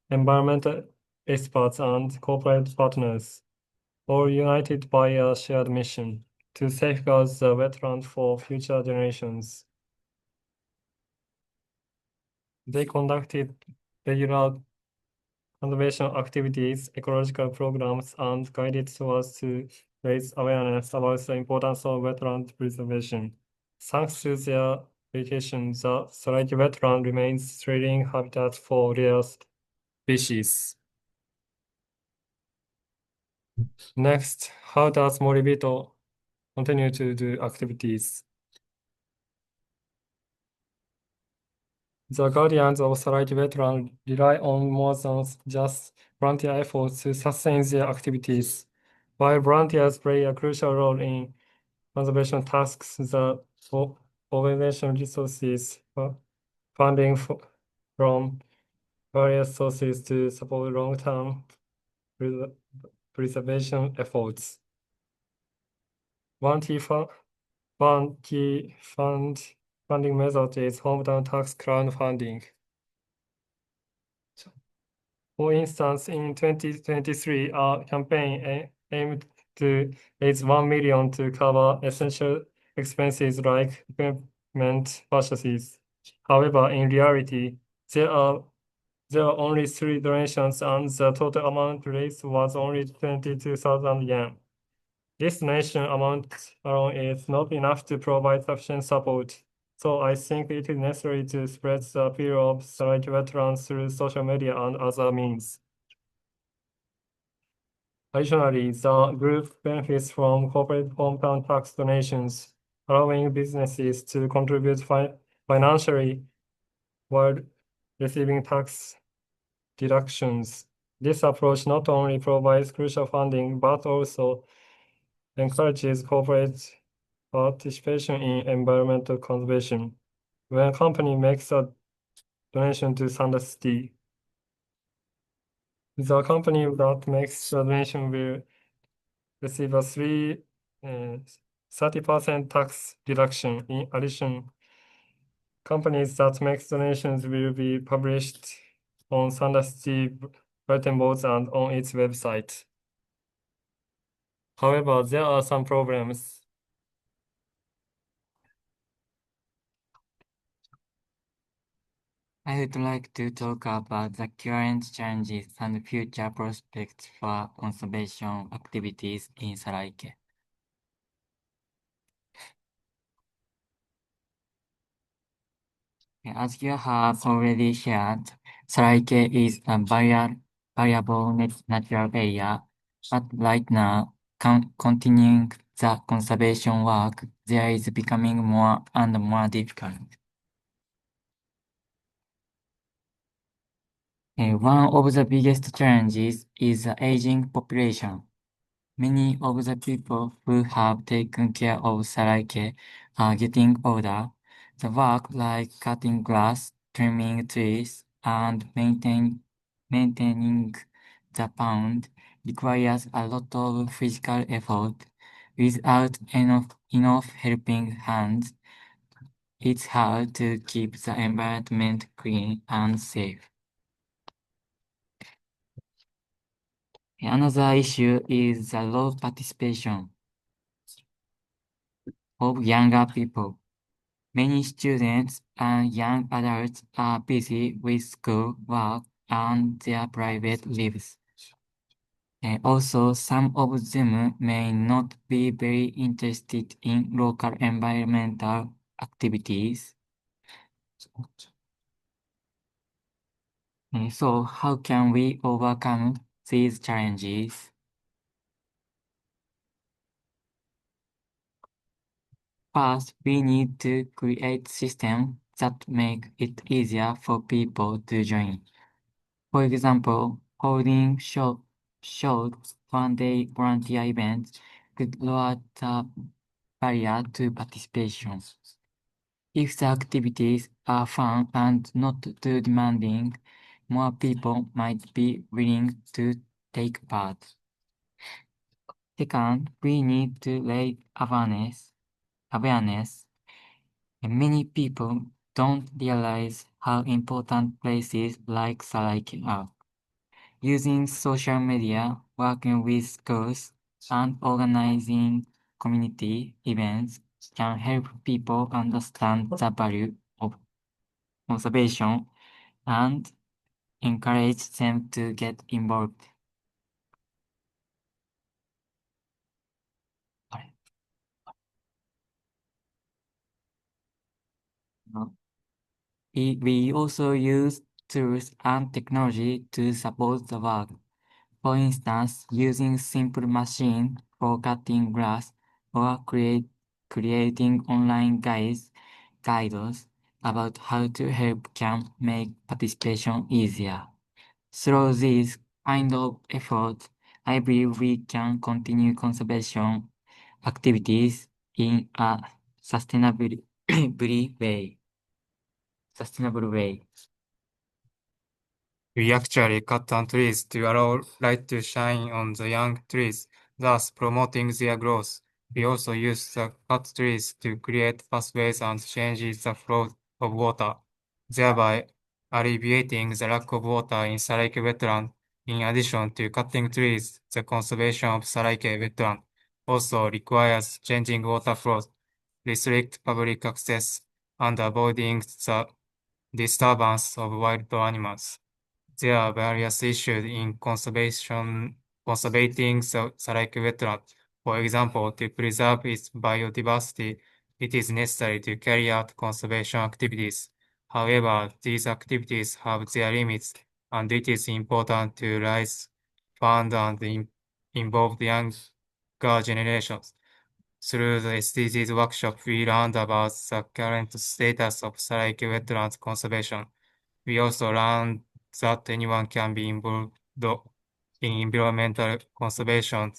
environmental experts, and corporate partners, all united by a shared mission to safeguard the wetland for future generations. They conducted regular conservation activities, ecological programs, and guided tours to raise awareness about the importance of wetland preservation. Thanks to their dedication, the Saraike wetland remains thrilling habitat for rare species. Next, how does Moribito continue to do activities? The guardians of Saraike wetland rely on more than just volunteer efforts to sustain their activities. While volunteers play a crucial role in conservation tasks, the organization resources funding from various sources to support long-term preservation efforts. One key funding method is hometown tax crowdfunding. For instance, in 2023, our campaign aimed to raise 1 million to cover essential expenses like equipment purchases. However, in reality, there are only 3 donations and the total amount raised was only 22,000 yen. This donation amount alone is not enough to provide sufficient support. So I think it is necessary to spread the appeal of Saraike wetlands through social media and other means. Additionally, the group benefits from corporate hometown tax donations, allowing businesses to contribute financially while receiving tax deductions. This approach not only provides crucial funding, but also encourages corporate participation in environmental conservation. When a company makes a donation to Sanders City, the company that makes the donation will receive a 30% tax deduction. In addition, companies that make donations will be published on Sanders City bulletin boards and on its website. However, there are some problems. I would like to talk about the current challenges and future prospects for conservation activities in Saraike. As you have already shared, Saraike is a variable natural area, but right now, continuing the conservation work, there is becoming more and more difficult. One of the biggest challenges is the aging population. Many of the people who have taken care of Saraike are getting older. The work like cutting grass, trimming trees, and maintaining the pond requires a lot of physical effort. Without enough helping hands, it's hard to keep the environment clean and safe. Another issue is the low participation of younger people. Many students and young adults are busy with school, work, and their private lives. Also, some of them may not be very interested in local environmental activities. So, how can we overcome these challenges? First, we need to create systems that make it easier for people to join. For example, holding short one-day volunteer events could lower the barrier to participation. If the activities are fun and not too demanding, more people might be willing to take part. Second, we need to raise awareness. Many people don't realize how important places like Saraike are. Using social media, working with schools, and organizing community events can help people understand the value of conservation and encourage them to get involved. We also use tools and technology to support the work. For instance, using simple machine for cutting grass or creating online guides about how to help can make participation easier. Through these kind of efforts, I believe we can continue conservation activities in a sustainable way. We actually cut down trees to allow light to shine on the young trees, thus promoting their growth. We also use the cut trees to create pathways and change the flow of water, thereby alleviating the lack of water in Saraike wetland. In addition to cutting trees, the conservation of Saraike wetland also requires changing water flows, restrict public access, and avoiding the disturbance of wild animals. There are various issues in conservating the Saraike wetland. For example, to preserve its biodiversity, it is necessary to carry out conservation activities. However, these activities have their limits, and it is important to raise funds and involve the younger generations. Through the SDGs workshop, we learned about the current status of Saraike wetlands conservation. We also learned that anyone can be involved in environmental conservation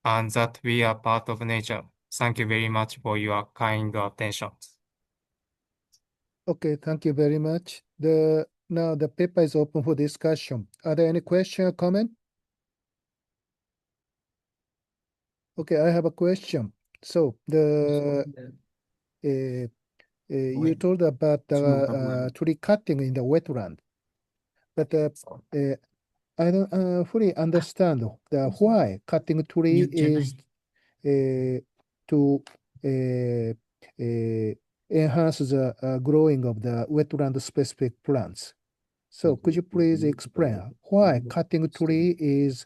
and that we are part of nature. Thank you very much for your kind attention. Okay, thank you very much. Now the paper is open for discussion. Are there any question or comment? Okay, I have a question. So you told about the tree cutting in the wetland, but I don't fully understand the why cutting tree is to enhance the growing of the wetland specific plants. So could you please explain why cutting tree is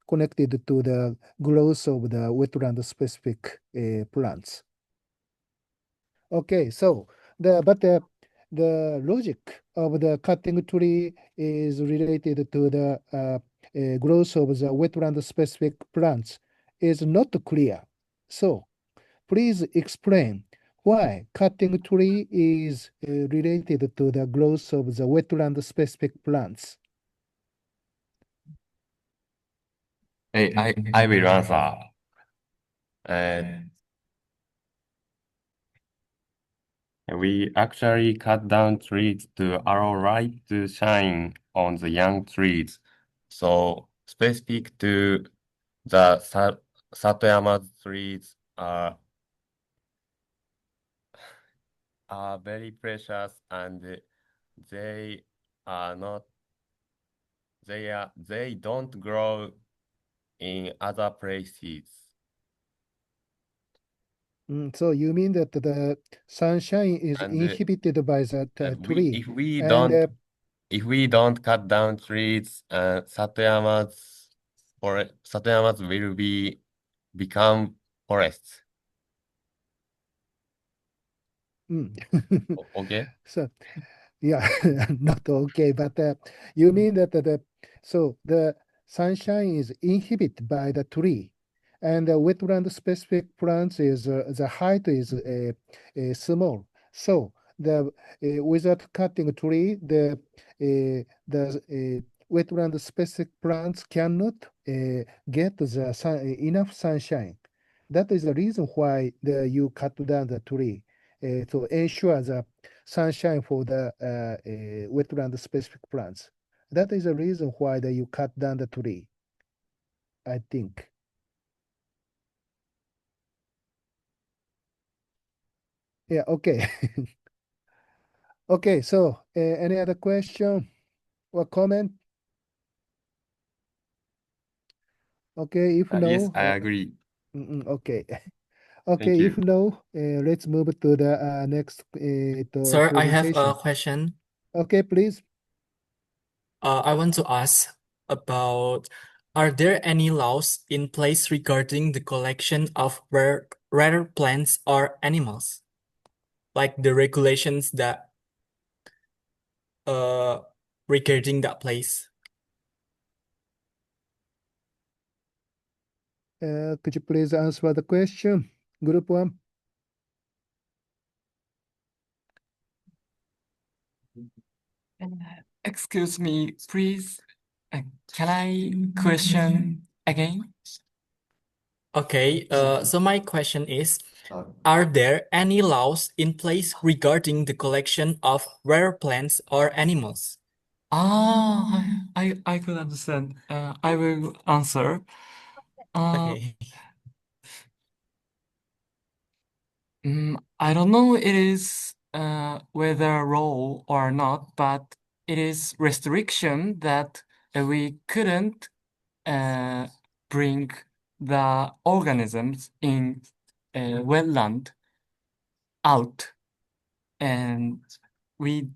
connected to the growth of the wetland specific plants? Okay, so the logic of the cutting tree is related to the growth of the wetland-specific plants is not clear. So, please explain why cutting tree is related to the growth of the wetland-specific plants. I will answer. We actually cut down trees to allow light to shine on the young trees. So specific to the Satoyama trees are very precious, and they are not they don't grow in other places. So you mean that the sunshine is And, inhibited by that tree? If we and don't cut down trees, Satoyamas will become forests. Okay. So, yeah, not okay, but you mean that so the sunshine is inhibited by the tree, and the wetland-specific plants is the height is small. So the without cutting tree, the wetland-specific plants cannot get the enough sunshine. That is the reason why you cut down the tree to ensure the sunshine for the wetland-specific plants. That is the reason why you cut down the tree, I think. Yeah, okay. Okay, so any other question or comment? Okay, if no. Yes, I agree. Okay. Okay, if no, let's move to the next Sir, I have presentation. a question. Okay, please. I want to ask about, are there any laws in place regarding the collection of rare plants or animals? Like the regulations that regarding that place? Could you please answer the question, Group 1? Excuse me, please. Can I question again? Okay, so my question is, are there any laws in place regarding the collection of rare plants or animals? I could understand. I will answer. Okay. I don't know it is whether law or not, but it is restriction that we couldn't bring the organisms in wetland out, and we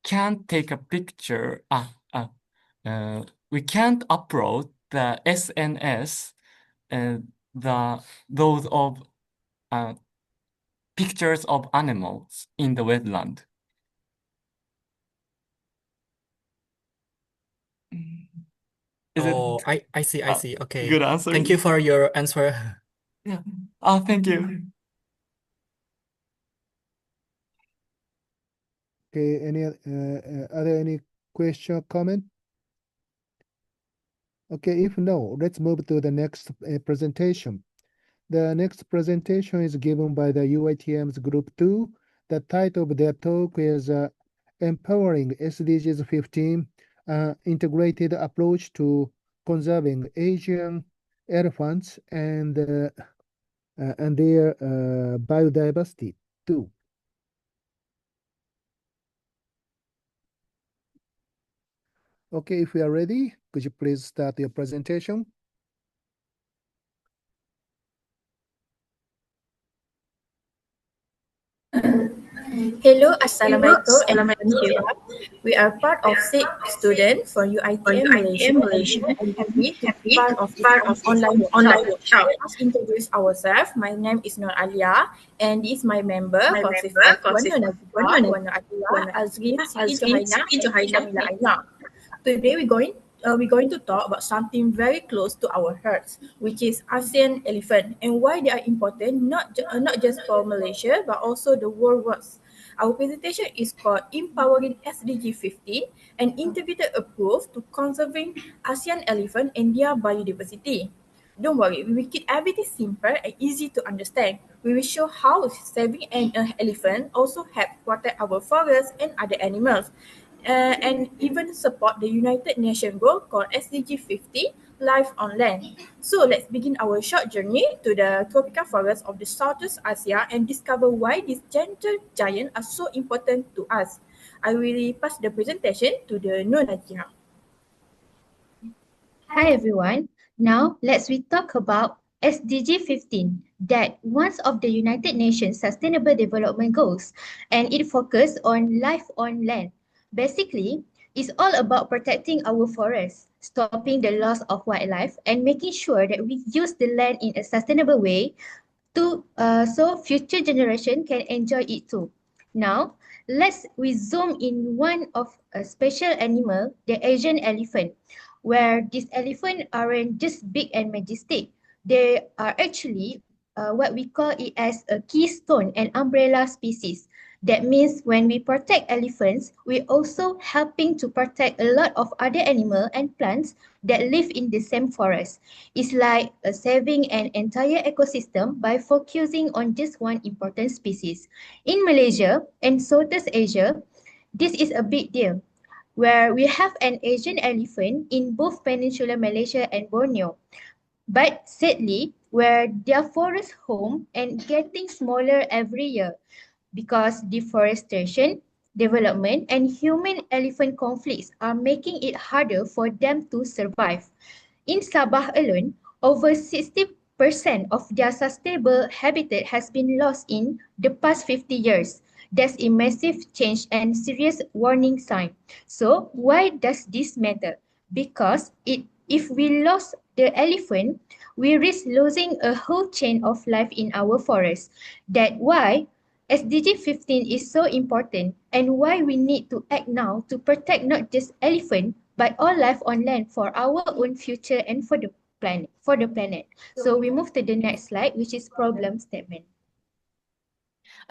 can't take a picture. We can't upload the SNS, those of pictures of animals in the wetland. Oh, I see. Okay. Good answer? Thank you for your answer. Yeah. Thank you. Okay, any are there any question or comment? Okay, if no, let's move to the next presentation. The next presentation is given by the UiTM's Group 2. The title of their talk is Empowering SDGs 15, Integrated Approach to Conserving Asian Elephants and their biodiversity too. Okay, if we are ready, could you please start your presentation? Hello, Assalamualaikum and konnichiwa. We are part of 6 students from UiTM Malaysia and we are happy to be part of this online workshop. Let's introduce ourselves. My name is Nur Alia and this is my member consists of Wana Nazifa, Wana Atila, Azrin, Siti Johaina and Shamila Aina. Today we're going to talk about something very close to our hearts, which is ASEAN elephant and why they are important not just for Malaysia but also the world was. Our presentation is called Empowering SDG 15, an integrated approach to conserving ASEAN elephant and their biodiversity. Don't worry, we will keep everything simple and easy to understand. We will show how saving an elephant also helps protect our forests and other animals. And even support the United Nations goal called SDG 50, Life on Land. So let's begin our short journey to the tropical forests of the Southeast Asia and discover why these gentle giants are so important to us. I will pass the presentation to the Nur Najiha. Hi everyone. Now we talk about SDG 15, that one of the United Nations Sustainable Development Goals, and it focuses on life on land. Basically, it's all about protecting our forests, stopping the loss of wildlife, and making sure that we use the land in a sustainable way so future generation can enjoy it too. Now, we zoom in one of a special animal, the Asian elephant, where these elephants aren't just big and majestic. They are actually what we call it as a keystone and umbrella species. That means when we protect elephants, we also helping to protect a lot of other animals and plants that live in the same forest. It's like saving an entire ecosystem by focusing on just one important species. In Malaysia and Southeast Asia, this is a big deal, where we have an Asian elephant in both Peninsular Malaysia and Borneo. But sadly, where their forest home and getting smaller every year because deforestation, development, and human-elephant conflicts are making it harder for them to survive. In Sabah alone, over 60% of their sustainable habitat has been lost in the past 50 years. That's a massive change and serious warning sign. So why does this matter? Because if we lost the elephant, we risk losing a whole chain of life in our forest. That's why SDG 15 is so important and why we need to act now to protect not just elephant but all life on land for our own future and for the planet. So we move to the next slide, which is problem statement.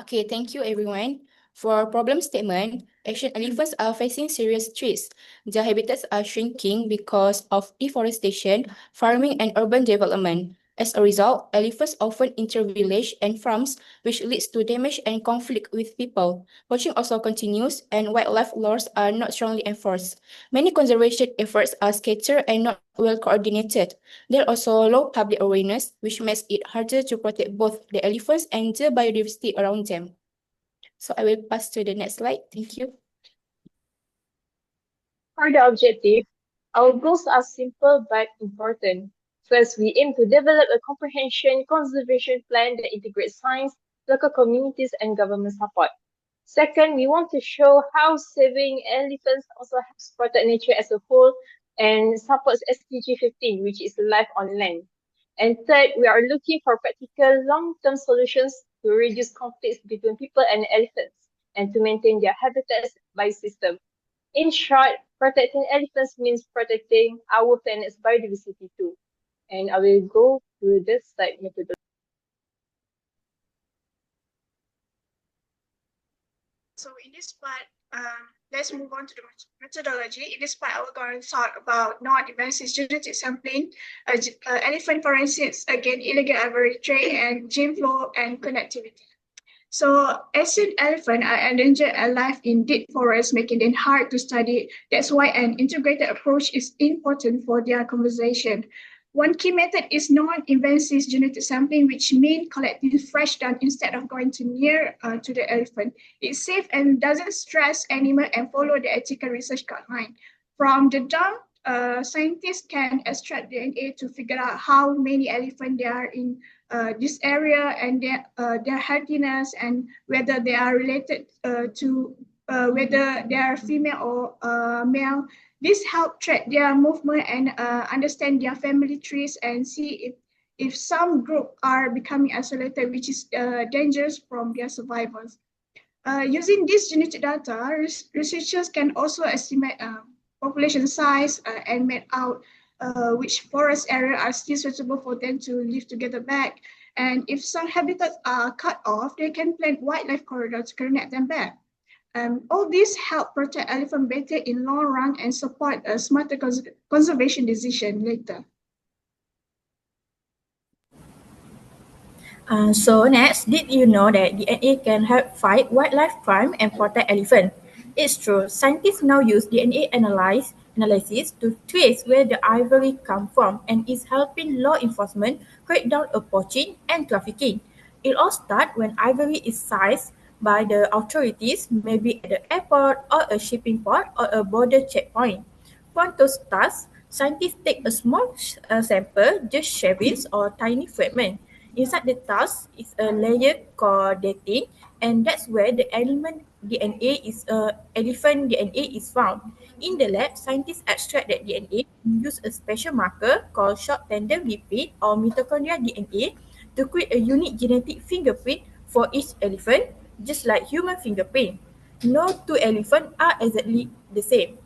Okay, thank you everyone. For problem statement, Asian elephants are facing serious threats. Their habitats are shrinking because of deforestation, farming, and urban development. As a result, elephants often enter villages and farms, which leads to damage and conflict with people. Poaching also continues, and wildlife laws are not strongly enforced. Many conservation efforts are scattered and not well coordinated. There are also low public awareness, which makes it harder to protect both the elephants and the biodiversity around them. So I will pass to the next slide. Thank you. For the objective, our goals are simple but important. First, we aim to develop a comprehensive conservation plan that integrates science, local communities, and government support. Second, we want to show how saving elephants also helps protect nature as a whole and supports SDG 15, which is life on land. And third, we are looking for practical long-term solutions to reduce conflicts between people and elephants and to maintain their habitats biosystem. In short, protecting elephants means protecting our planet's biodiversity too. And I will go through this slide methodology. So in this part, let's move on to the methodology. In this part, I will go and talk about non-invasive genetic sampling, elephant forensics, again, illegal ivory trade, and gene flow and connectivity. So Asian elephants are endangered alive in deep forests, making them hard to study. That's why an integrated approach is important for their conservation. One key method is non-invasive genetic sampling, which means collecting fresh dung instead of going too near to the elephant. It's safe and doesn't stress animal and follow the ethical research guideline. From the dung, scientists can extract DNA to figure out how many elephants there are in this area and their healthiness and whether they are related to whether they are female or male. This help track their movement and understand their family trees and see if some group are becoming isolated, which is dangerous from their survivors. Using this genetic data, researchers can also estimate population size and map out which forest area are still suitable for them to live together back. And if some habitats are cut off, they can plant wildlife corridors to connect them back. All this help protect elephant better in long run and support a smarter conservation decision later. So next, did you know that DNA can help fight wildlife crime and protect elephants? It's true. Scientists now use DNA analysis to trace where the ivory comes from and is helping law enforcement crack down on poaching and trafficking. It all starts when ivory is seized by the authorities, maybe at the airport or a shipping port or a border checkpoint. For those tasks, scientists take a small sample, just shavings or tiny fragments. Inside the tusk is a layer called dating, and that's where the elephant DNA is found. In the lab, scientists extract that DNA and use a special marker called short tandem repeat or mitochondrial DNA to create a unique genetic fingerprint for each elephant, just like human fingerprint. No two elephants are exactly the same.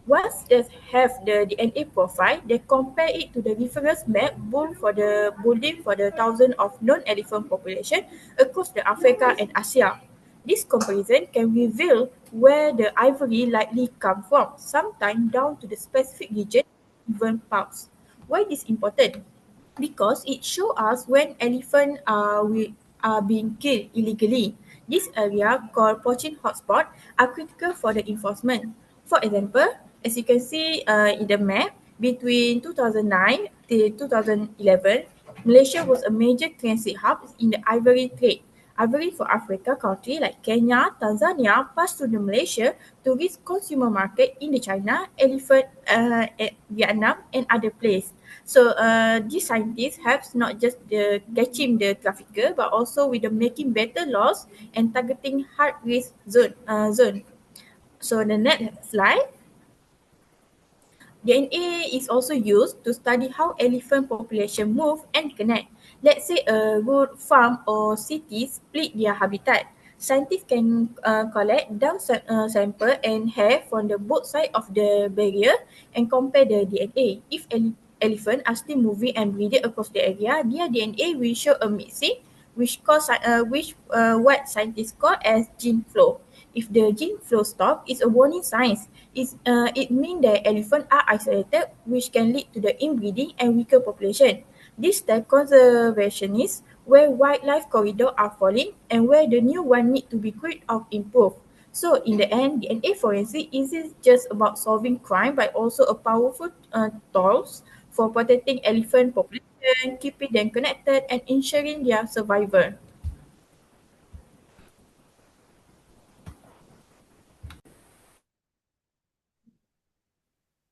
Once they have the DNA profile, they compare it to the reference map building for the thousands of non-elephant population across the Africa and Asia. This comparison can reveal where the ivory likely come from, sometimes down to the specific region, even parts. Why this important? Because it shows us when elephants are being killed illegally. This area, called poaching hotspot, are critical for the enforcement. For example, as you can see in the map, between 2009 till 2011, Malaysia was a major transit hub in the ivory trade. Ivory for Africa countries like Kenya, Tanzania pass through the Malaysia to reach consumer market in the China, Vietnam and other places. So these scientists helps not just the catching the trafficker but also with the making better laws and targeting high risk zone. So the next slide. DNA is also used to study how elephant population move and connect. Let's say a rural farm or city split their habitat. Scientists can collect down sample and hair from the both sides of the barrier and compare the DNA. If elephants are still moving and breeding across the area, their DNA will show a mixing, what scientists call as gene flow. If the gene flow stops, it's a warning sign. It means that elephants are isolated, which can lead to the inbreeding and weaker population. This type conservationists where wildlife corridors are falling and where the new one need to be created or improved. So in the end, DNA forensic isn't just about solving crime, but also a powerful tool for protecting elephant population, keeping them connected, and ensuring their survival.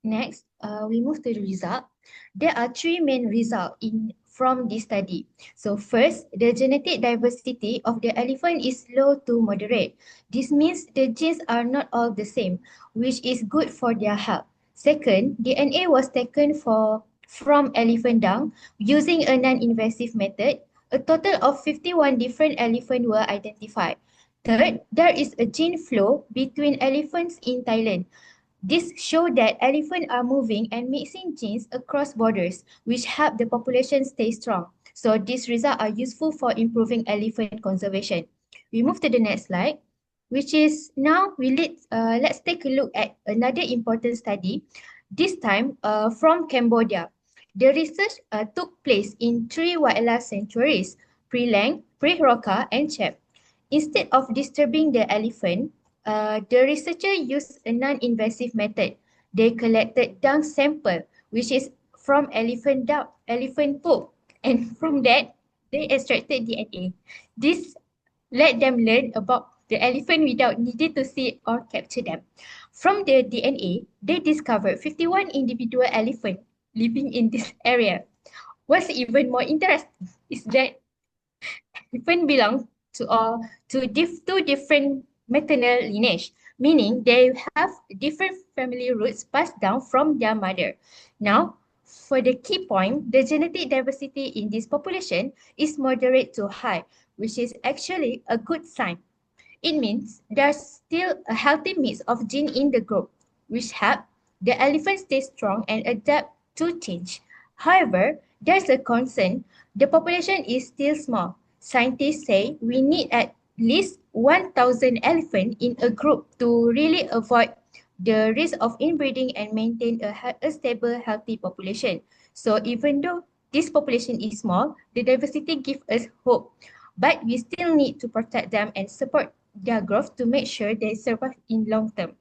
Next, we move to the result. There are three main results from this study. So first, the genetic diversity of the elephant is low to moderate. This means the genes are not all the same, which is good for their health. Second, DNA was taken from elephant dung using a non-invasive method. A total of 51 different elephants were identified. Third, there is a gene flow between elephants in Thailand. This shows that elephants are moving and mixing genes across borders, which help the population stay strong. So these results are useful for improving elephant conservation. We move to the next slide, which is now let's take a look at another important study, this time from Cambodia. The research took place in three wildlife sanctuaries, Pre-Lang, Pre-Roka, and Chep. Instead of disturbing the elephant, the researcher used a non-invasive method. They collected dung sample, which is from elephant poop, and from that, they extracted DNA. This let them learn about the elephant without needing to see or capture them. From the DNA, they discovered 51 individual elephants living in this area. What's even more interesting is that elephant belong to two different maternal lineage, meaning they have different family roots passed down from their mother. Now, for the key point, the genetic diversity in this population is moderate to high, which is actually a good sign. It means there's still a healthy mix of genes in the group, which help the elephant stay strong and adapt to change. However, there's a concern. The population is still small. Scientists say we need at least 1,000 elephants in a group to really avoid the risk of inbreeding and maintain a stable, healthy population. So even though this population is small, the diversity gives us hope. But we still need to protect them and support their growth to make sure they survive in long term.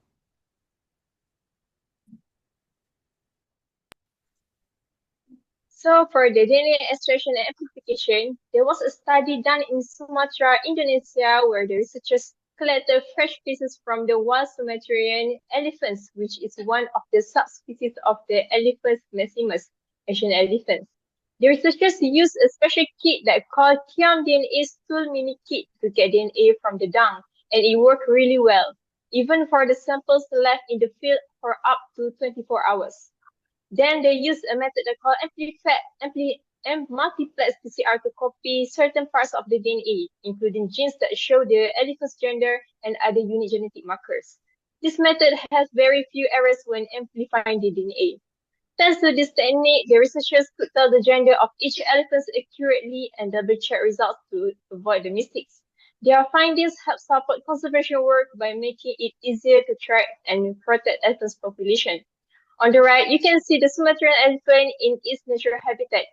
So for the DNA extraction and amplification, there was a study done in Sumatra, Indonesia, where the researchers collected fresh pieces from the wild Sumatran elephants, which is one of the subspecies of the Elephas maximus, Asian elephants. The researchers used a special kit that called Kiam DNA stool mini kit to get DNA from the dung, and it worked really well, even for the samples left in the field for up to 24 hours. Then they used a method called multiplex PCR to copy certain parts of the DNA, including genes that show the elephant's gender and other unique genetic markers. This method has very few errors when amplifying the DNA. Thanks to this technique, the researchers could tell the gender of each elephant accurately and double-check results to avoid the mistakes. Their findings help support conservation work by making it easier to track and protect elephants' population. On the right, you can see the Sumatran elephant in its natural habitat.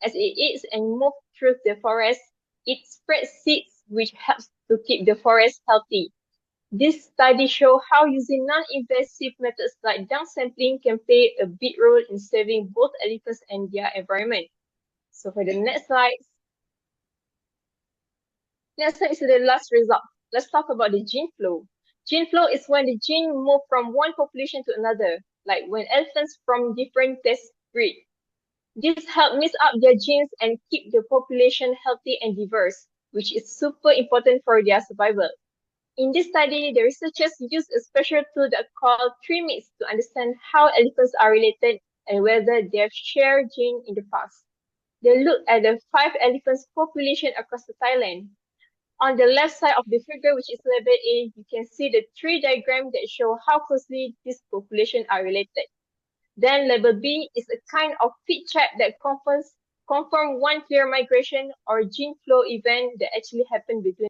As it eats and moves through the forest, it spreads seeds, which helps to keep the forest healthy. This study shows how using non-invasive methods like dung sampling can play a big role in saving both elephants and their environment. So for the next slide. Next slide is the last result. Let's talk about the gene flow. Gene flow is when the gene move from one population to another, like when elephants from different test breed. This helps mix up their genes and keep the population healthy and diverse, which is super important for their survival. In this study, the researchers used a special tool that called TreeMix to understand how elephants are related and whether they have shared genes in the past. They looked at the 5 elephants population across Thailand. On the left side of the figure, which is labeled A, you can see the tree diagram that show how closely these populations are related. Then label B is a kind of fit check that confirms one clear migration or gene flow event that actually happened between them.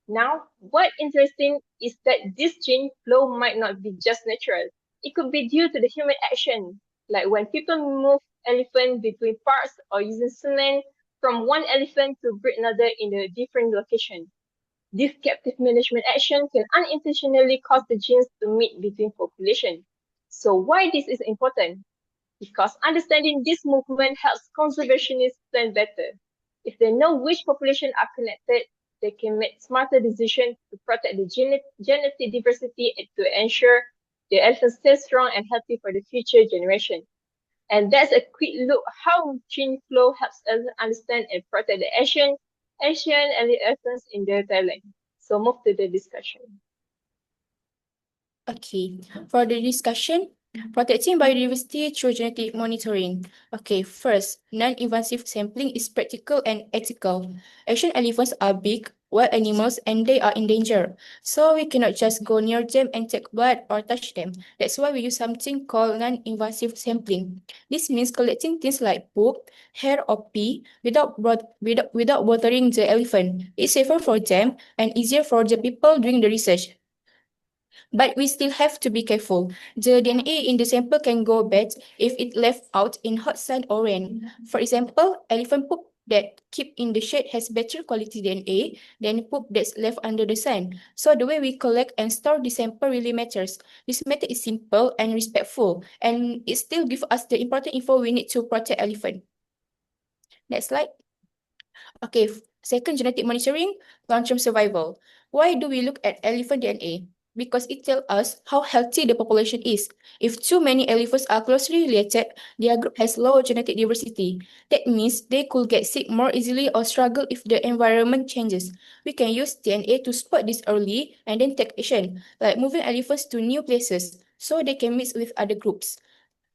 Now, what's interesting is that this gene flow might not be just natural. It could be due to the human action, like when people move elephants between parks or using semen from one elephant to breed another in a different location. This captive management action can unintentionally cause the genes to meet between populations. So why this is important? Because understanding this movement helps conservationists plan better. If they know which populations are connected, they can make smarter decisions to protect the genetic diversity and to ensure the elephants stay strong and healthy for the future generation. And that's a quick look how gene flow helps us understand and protect the Asian elephants in Thailand. So move to the discussion. Okay, for the discussion, protecting biodiversity through genetic monitoring. Okay, first, non-invasive sampling is practical and ethical. Asian elephants are big, wild animals, and they are in danger. So we cannot just go near them and take blood or touch them. That's why we use something called non-invasive sampling. This means collecting things like poop, hair, or pee without bothering the elephant. It's safer for them and easier for the people doing the research. But we still have to be careful. The DNA in the sample can go bad if it left out in hot sun or rain. For example, elephant poop that keep in the shade has better quality DNA than poop that's left under the sun. So the way we collect and store the sample really matters. This method is simple and respectful, and it still gives us the important info we need to protect elephant. Next slide. Okay, second, genetic monitoring, long-term survival. Why do we look at elephant DNA? because it tells us how healthy the population is. If too many elephants are closely related, their group has low genetic diversity. That means they could get sick more easily or struggle if the environment changes. We can use DNA to spot this early and then take action, like moving elephants to new places so they can mix with other groups.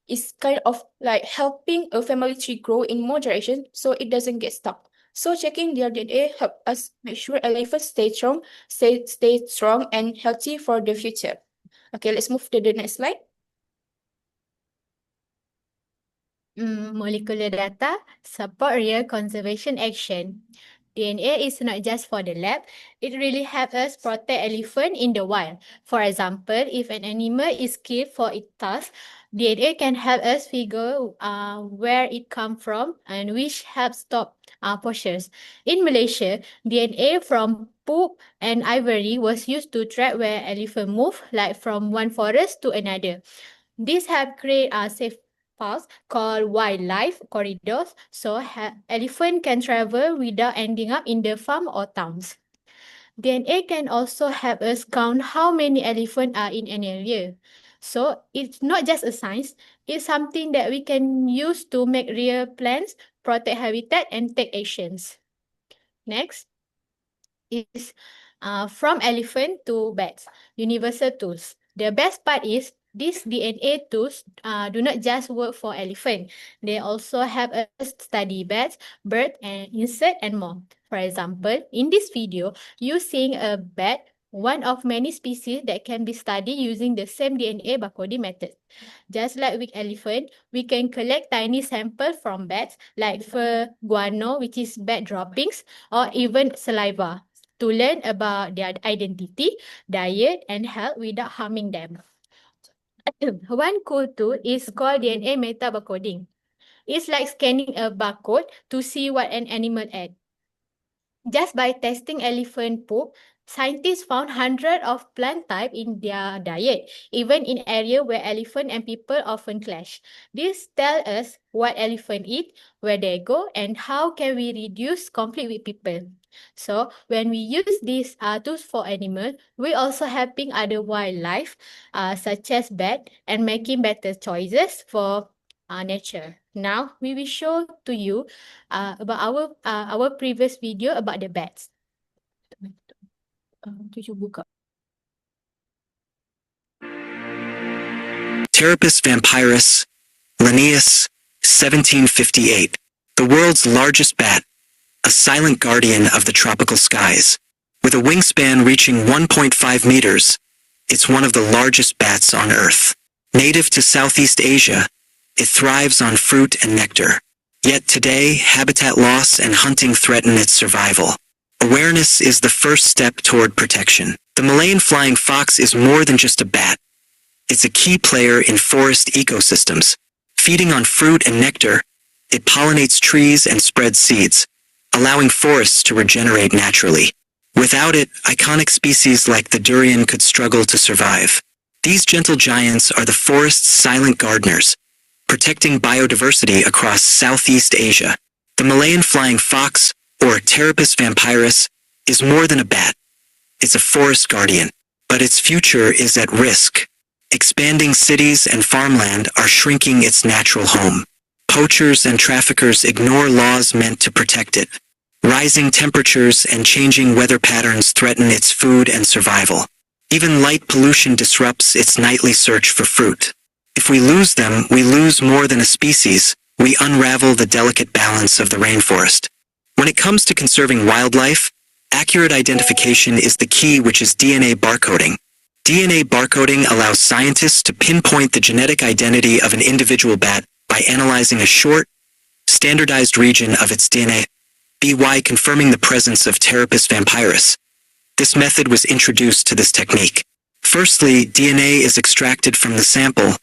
It's kind of like helping a family tree grow in more direction so it doesn't get stuck. So checking their DNA help us make sure elephants stay strong and healthy for the future. Okay, let's move to the next slide. Molecular data support real conservation action. DNA is not just for the lab, it really helps us protect elephant in the wild. For example, if an animal is killed for its tusk, DNA can help us figure where it come from and which helps stop poachers. In Malaysia, DNA from poop and ivory was used to track where elephant move, like from one forest to another. This help create a safe paths called wildlife corridors, so elephant can travel without ending up in the farm or towns. DNA can also help us count how many elephants are in an area. So it's not just a science, it's something that we can use to make real plans, protect habitat, and take actions. Next is from elephant to bats, universal tools. The best part is these DNA tools do not just work for elephant. They also help us study bats, birds, and insects and more. For example, in this video, you seeing a bat, one of many species that can be studied using the same DNA barcoding method. Just like with elephant, we can collect tiny samples from bats like fur, guano, which is bat droppings, or even saliva to learn about their identity, diet, and health without harming them. One cool tool is called DNA metabarcoding. It's like scanning a barcode to see what an animal ate. Just by testing elephant poop, scientists found hundreds of plant types in their diet, even in areas where elephant and people often clash. This tells us what elephants eat, where they go, and how can we reduce conflict with people. So when we use these tools for animals, we also helping other wildlife, such as bat, and making better choices for nature. Now we will show to you about our previous video about the bats. Pteropus vampirus, Linnaeus, 1758. The world's largest bat, a silent guardian of the tropical skies. With a wingspan reaching 1.5 meters, it's one of the largest bats on Earth. Native to Southeast Asia, it thrives on fruit and nectar. Yet today, habitat loss and hunting threaten its survival. Awareness is the first step toward protection. The Malayan flying fox is more than just a bat. It's a key player in forest ecosystems. Feeding on fruit and nectar, it pollinates trees and spreads seeds, allowing forests to regenerate naturally. Without it, iconic species like the durian could struggle to survive. These gentle giants are the forest's silent gardeners, protecting biodiversity across Southeast Asia. The Malayan flying fox, or Pteropus vampirus, is more than a bat. It's a forest guardian, but its future is at risk. Expanding cities and farmland are shrinking its natural home. Poachers and traffickers ignore laws meant to protect it. Rising temperatures and changing weather patterns threaten its food and survival. Even light pollution disrupts its nightly search for fruit. If we lose them, we lose more than a species. We unravel the delicate balance of the rainforest. When it comes to conserving wildlife, accurate identification is the key, which is DNA barcoding. DNA barcoding allows scientists to pinpoint the genetic identity of an individual bat by analyzing a short, standardized region of its DNA, by confirming the presence of Pteropus vampirus. This method was introduced to this technique. Firstly, DNA is extracted from the sample,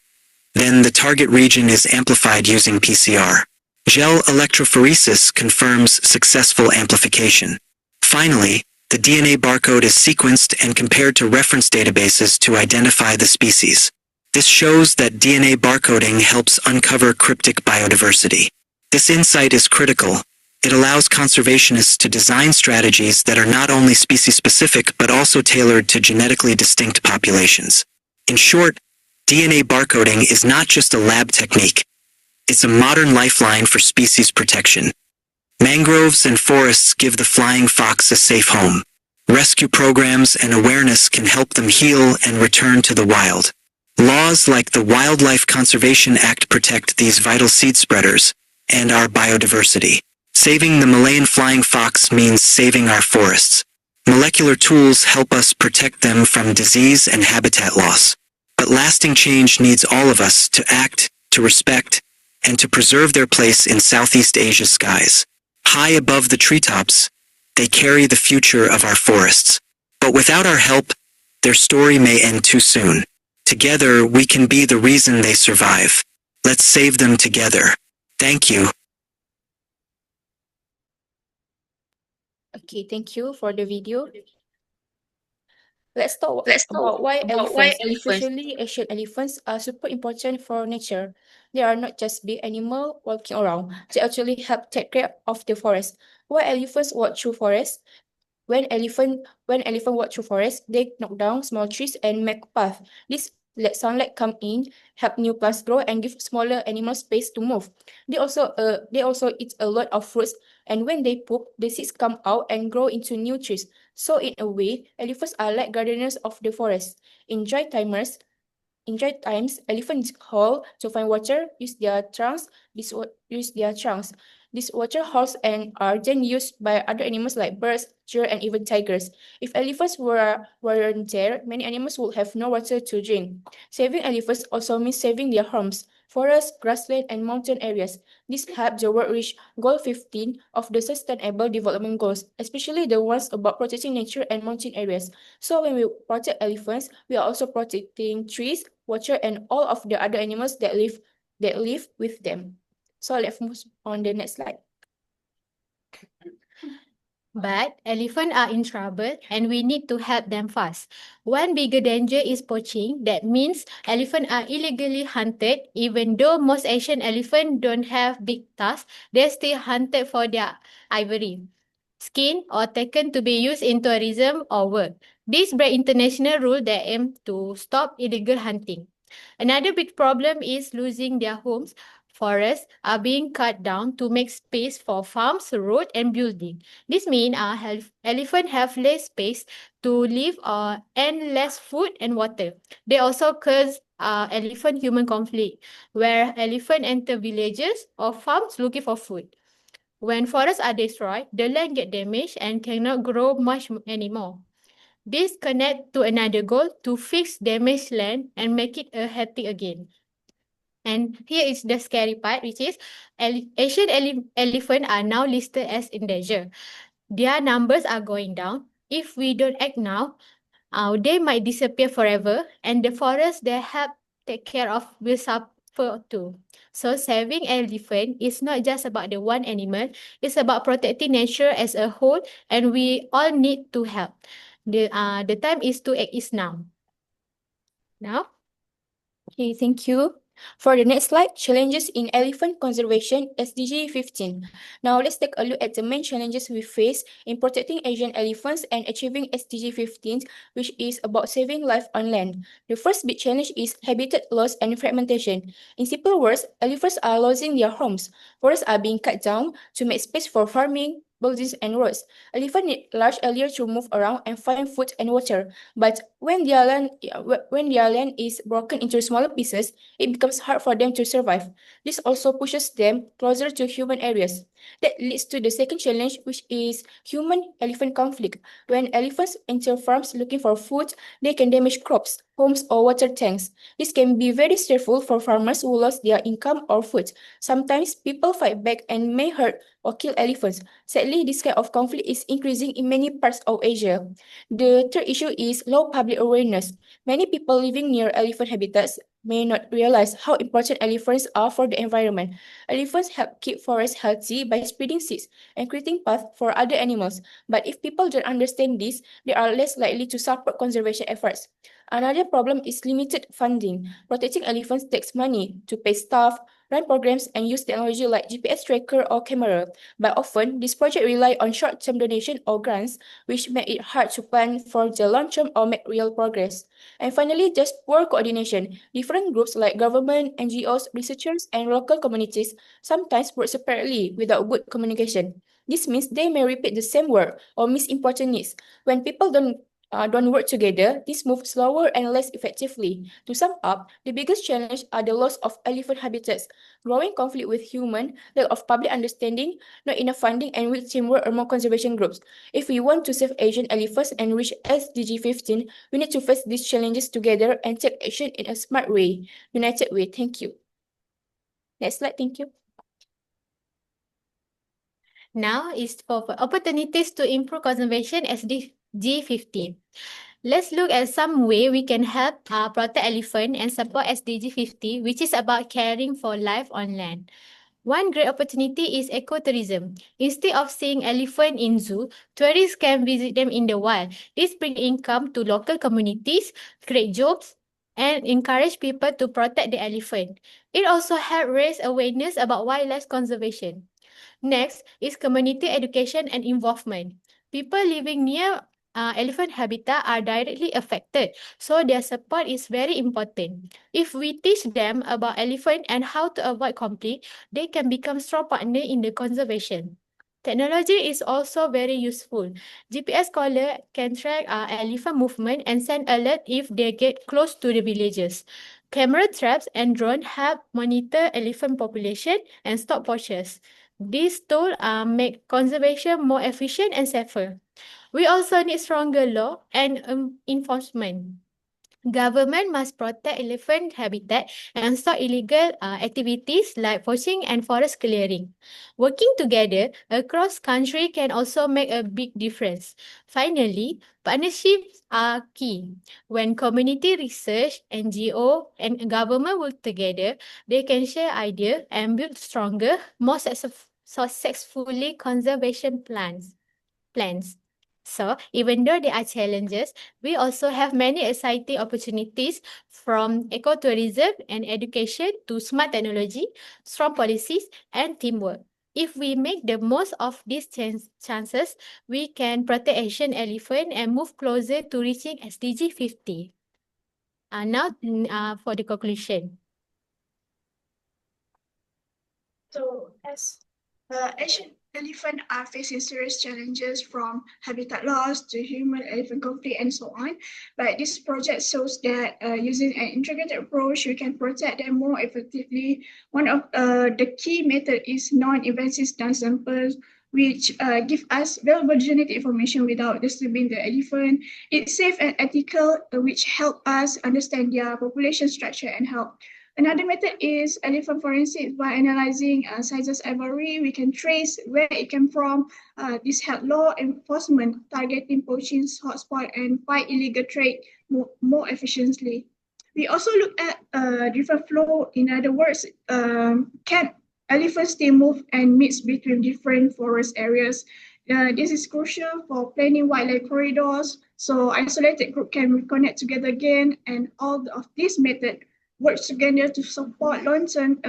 then the target region is amplified using PCR. Gel electrophoresis confirms successful amplification. Finally, the DNA barcode is sequenced and compared to reference databases to identify the species. This shows that DNA barcoding helps uncover cryptic biodiversity. This insight is critical, It allows conservationists to design strategies that are not only species-specific but also tailored to genetically distinct populations. In short, DNA barcoding is not just a lab technique. It's a modern lifeline for species protection. Mangroves and forests give the flying fox a safe home. Rescue programs and awareness can help them heal and return to the wild. Laws like the Wildlife Conservation Act protect these vital seed spreaders and our biodiversity. Saving the Malayan flying fox means saving our forests. Molecular tools help us protect them from disease and habitat loss. But lasting change needs all of us to act, to respect, and to preserve their place in Southeast Asia's skies. High above the treetops, they carry the future of our forests. But without our help, their story may end too soon. Together, we can be the reason they survive. Let's save them together. Thank you. Okay, thank you for the video. Let's talk about why elephants, especially Asian elephants, are super important for nature. They are not just big animals walking around. They actually help take care of the forest. Why elephants walk through forests? When elephant walk through forest, they knock down small trees and make path. This let sunlight come in, help new plants grow, and give smaller animals space to move. They also eat a lot of fruits, and when they poop, the seeds come out and grow into new trees. So in a way, elephants are like gardeners of the forest. In dry times, elephants haul to find water, use their trunks. These water holes and are then used by other animals like birds, deer, and even tigers. If elephants weren't there, many animals would have no water to drink. Saving elephants also means saving their homes, forests, grassland, and mountain areas. This helps the world reach Goal 15 of the Sustainable Development Goals, especially the ones about protecting nature and mountain areas. So when we protect elephants, we are also protecting trees, water, and all of the other animals that live with them. So let's move on the next slide. But elephants are in trouble and we need to help them fast. One bigger danger is poaching. That means elephants are illegally hunted. Even though most Asian elephants don't have big tusks, they're still hunted for their ivory, skin, or taken to be used in tourism or work. These break international rules that aim to stop illegal hunting. Another big problem is losing their homes. Forests are being cut down to make space for farms, roads, and building. This means elephants have less space to live and less food and water. They also cause elephant-human conflict, where elephants enter villages or farms looking for food. When forests are destroyed, the land gets damaged and cannot grow much anymore. This connects to another goal to fix damaged land and make it healthy again. And here is the scary part, which is Asian elephants are now listed as endangered. Their numbers are going down. If we don't act now, they might disappear forever, and the forest they help take care of will suffer too. So saving elephant is not just about the one animal, it's about protecting nature as a whole, and we all need to help. The time is to act is now. Now? Okay, thank you. For the next slide, challenges in elephant conservation, SDG 15. Now let's take a look at the main challenges we face in protecting Asian elephants and achieving SDG 15, which is about saving life on land. The first big challenge is habitat loss and fragmentation. In simple words, elephants are losing their homes. Forests are being cut down to make space for farming, buildings, and roads. Elephants need large areas to move around and find food and water. But when their land is broken into smaller pieces, it becomes hard for them to survive. This also pushes them closer to human areas. That leads to the second challenge, which is human-elephant conflict. When elephants enter farms looking for food, they can damage crops, homes, or water tanks. This can be very stressful for farmers who lost their income or food. Sometimes people fight back and may hurt or kill elephants. Sadly, this kind of conflict is increasing in many parts of Asia. The third issue is low public awareness. Many people living near elephant habitats may not realize how important elephants are for the environment. Elephants help keep forests healthy by spreading seeds and creating paths for other animals. But if people don't understand this, they are less likely to support conservation efforts. Another problem is limited funding. Protecting elephants takes money to pay staff, run programs, and use technology like GPS tracker or camera. But often, this project rely on short-term donation or grants, which make it hard to plan for the long-term or make real progress. And finally, just poor coordination. Different groups like government, NGOs, researchers, and local communities sometimes work separately without good communication. This means they may repeat the same work or miss important needs. When people don't work together, this moves slower and less effectively. To sum up, the biggest challenge are the loss of elephant habitats, growing conflict with human, lack of public understanding, not enough funding, and weak teamwork among conservation groups. If we want to save Asian elephants and reach SDG 15, we need to face these challenges together and take action in a smart way, united way. Thank you. Next slide, thank you. Now is for opportunities to improve conservation SDG 15. Let's look at some way we can help protect elephant and support SDG 50, which is about caring for life on land. One great opportunity is ecotourism. Instead of seeing elephant in zoo, tourists can visit them in the wild. This brings income to local communities, create jobs, and encourage people to protect the elephant. It also helps raise awareness about wildlife conservation. Next is community education and involvement. People living near elephant habitat are directly affected, so their support is very important. If we teach them about elephant and how to avoid conflict, they can become strong partner in the conservation. Technology is also very useful. GPS collar can track elephant movement and send alert if they get close to the villages. Camera traps and drone help monitor elephant population and stop poachers. These tools make conservation more efficient and safer. We also need stronger law and enforcement. Government must protect elephant habitat and stop illegal activities like poaching and forest clearing. Working together across country can also make a big difference. Finally, partnerships are key. When community research, NGO, and government work together, they can share ideas and build stronger, more successfully conservation plans. So, even though there are challenges, we also have many exciting opportunities from ecotourism and education to smart technology, strong policies, and teamwork. If we make the most of these chances, we can protect Asian elephant and move closer to reaching SDG 50. Now, for the conclusion. So, as Asian elephant are facing serious challenges from habitat loss to human-elephant conflict and so on. But this project shows that using an integrated approach, we can protect them more effectively. One of the key method is non-invasive stem samples, which give us valuable genetic information without disturbing the elephant. It's safe and ethical, which help us understand their population structure and health. Another method is elephant forensics. By analyzing sizes ivory, we can trace where it came from. This helps law enforcement targeting poaching hotspot and fight illegal trade more efficiently. We also look at different flow. In other words, can elephants still move and mix between different forest areas? This is crucial for planning wildlife corridors, so isolated group can reconnect together again, and all of these methods work together to support long-term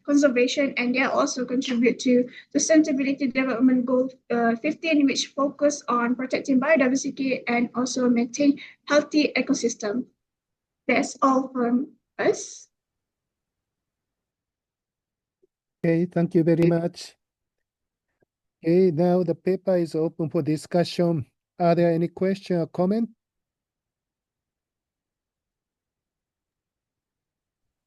conservation, and they also contribute to the Sustainability Development Goal 15, which focus on protecting biodiversity and also maintain healthy ecosystem. That's all from us. Okay, thank you very much. Okay, now the paper is open for discussion. Are there any questions or comments?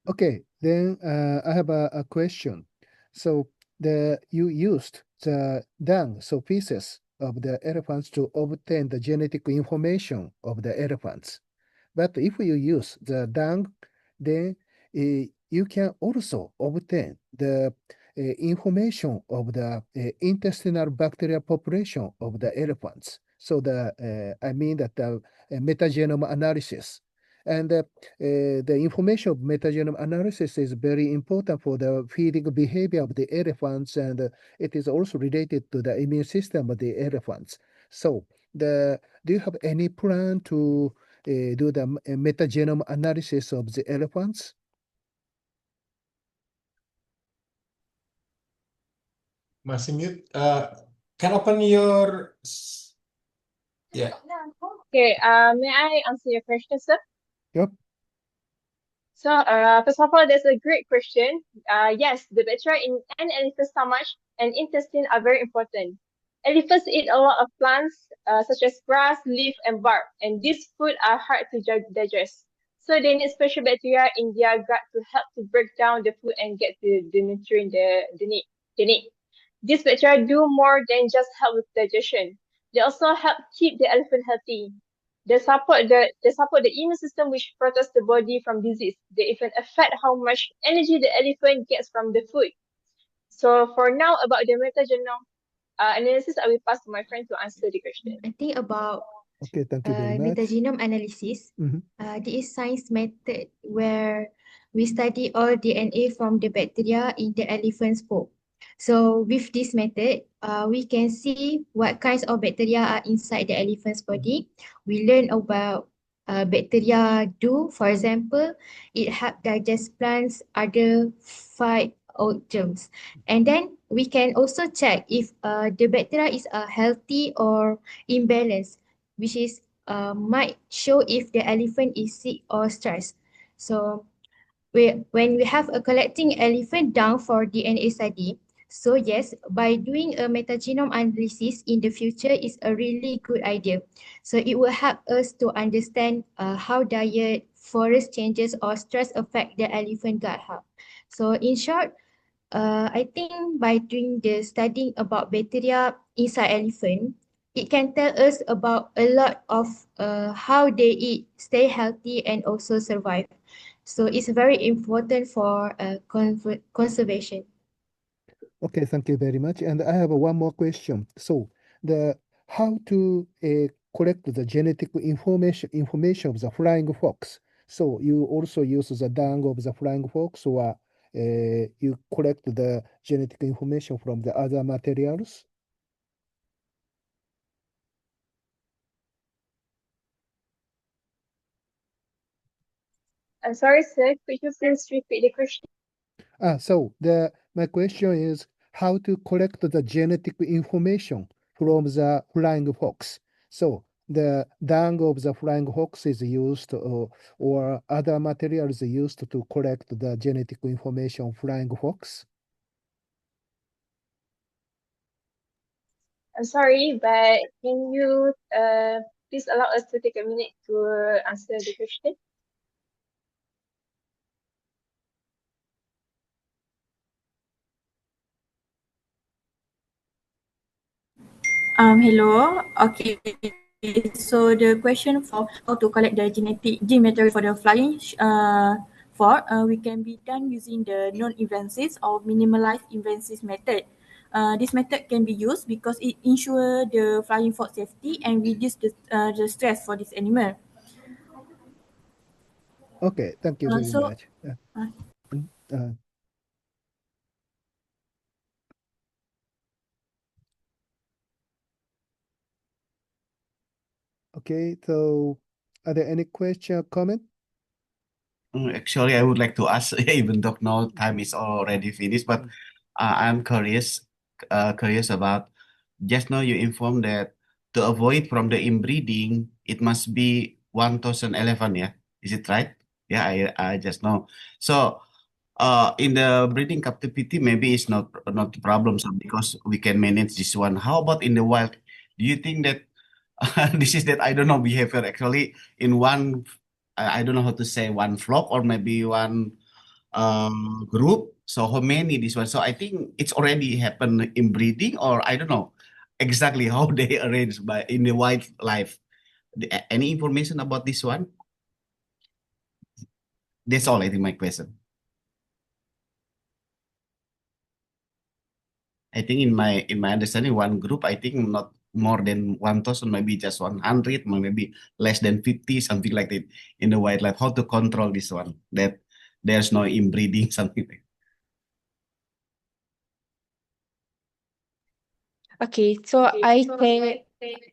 Okay, then I have a question. So you used the dung, so pieces of the elephants to obtain the genetic information of the elephants. But if you use the dung, then you can also obtain the information of the intestinal bacterial population of the elephants. So I mean that the metagenome analysis. And the information of metagenome analysis is very important for the feeding behavior of the elephants, and it is also related to the immune system of the elephants. So do you have any plan to do the metagenome analysis of the elephants? Masih mute. Can open your yeah. Okay, may I answer your question, sir? Yep. So, first of all, that's a great question. Yes, the bacteria in an elephant's stomach and intestine are very important. Elephants eat a lot of plants, such as grass, leaf, and bark, and these food are hard to digest. So they need special bacteria in their gut to help to break down the food and get the nutrient they need. These bacteria do more than just help with digestion. They also help keep the elephant healthy. They support the immune system, which protects the body from disease. They even affect how much energy the elephant gets from the food. So for now, about the metagenome analysis, I will pass to my friend to answer the question. I think about Okay, thank you very much. metagenome analysis. Mhm. This is science method where we study all DNA from the bacteria in the elephant's poop. So with this method, we can see what kinds of bacteria are inside the elephant's body. We learn about bacteria do. For example, it help digest plants, other fight out germs. And then we can also check if the bacteria is healthy or imbalanced, which is might show if the elephant is sick or stressed. So when we have a collecting elephant dung for DNA study, so yes, by doing a metagenome analysis in the future is a really good idea. So it will help us to understand how diet, forest changes or stress affect the elephant gut health. So in short, I think by doing the studying about bacteria inside elephant, it can tell us about a lot of how they eat, stay healthy, and also survive. So it's very important for conservation. Okay, thank you very much. And I have one more question. So the how to collect the genetic information of the flying fox. So you also use the dung of the flying fox, or you collect the genetic information from the other materials? I'm sorry, sir. Could you please repeat the question? So my question is how to collect the genetic information from the flying fox. So the dung of the flying fox is used, or other materials used to collect the genetic information of flying fox. I'm sorry, but can you please allow us to take a minute to answer the question? Hello. Okay. So the question for how to collect the gene material for the flying fox, we can be done using the non-invasive or minimalized invasive method. This method can be used because it ensures the flying fox safety and reduce the stress for this animal. Okay, thank you very much. Okay, so are there any question or comment? Actually, I would like to ask, even though now time is already finished, but I'm curious about, just now you informed that to avoid from the inbreeding, it must be 1,000 elephant, yeah? Is it right? Yeah, I just know. So, in the breeding captivity, maybe it's not the problem, so because we can manage this one. How about in the wild? Do you think that this is that I don't know behavior actually in one, I don't know how to say, one flock or maybe one group. So how many this one? So I think it's already happened in breeding, or I don't know exactly how they arrange by in the wildlife. Any information about this one? That's all I think my question. I think in my understanding, one group, I think not more than 1,000, maybe just 100, maybe less than 50, something like that in the wildlife. How to control this one? That there's no inbreeding, something like that. Okay, so I can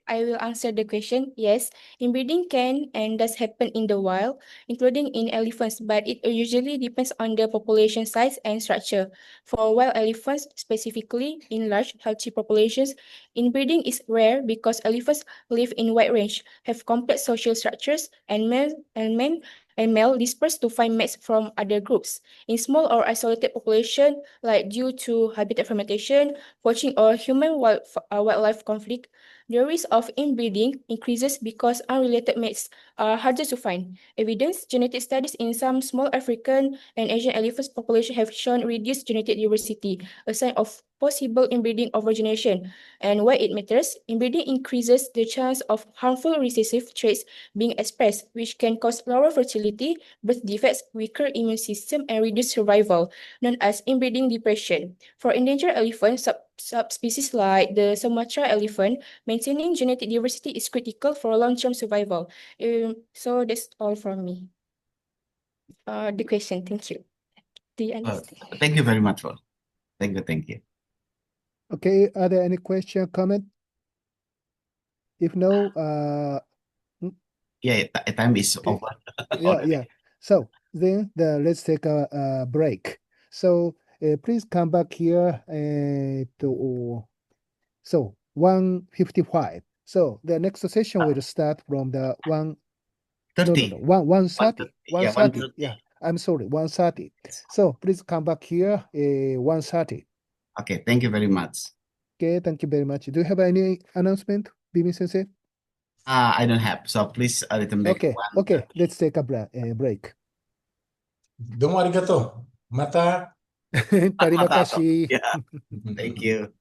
I will answer the question. Yes, inbreeding can and does happen in the wild, including in elephants, but it usually depends on the population size and structure. For wild elephants, specifically in large, healthy populations, inbreeding is rare because elephants live in wide range, have complex social structures, and male disperse to find mates from other groups. In small or isolated population, like due to habitat fragmentation, poaching, or wildlife conflict, the risk of inbreeding increases because unrelated mates are harder to find. Evidence, genetic studies in some small African and Asian elephant population have shown reduced genetic diversity, a sign of possible inbreeding overgeneration. And why it matters, inbreeding increases the chance of harmful recessive traits being expressed, which can cause lower fertility, birth defects, weaker immune system, and reduced survival, known as inbreeding depression. For endangered elephants, subspecies like the Sumatra elephant, maintaining genetic diversity is critical for long-term survival. So that's all from me. The question, thank you. Do you understand? Thank you very much, Ron. Thank you. Okay, are there any question, comment? If no, Yeah, time is over. yeah. So then let's take a break. So please come back here to 1:55. So the next session will start from the 1:30. 1:30. Yeah, 1:30. Yeah, I'm sorry, 1:30. So please come back here 1:30. Okay, thank you very much. Okay, thank you very much. Do you have any announcement, Bibi Sensei? I don't have, so please return back. Okay, let's take a break. Domo arigato. Mata. Terima Mata. kasih. Yeah, thank you.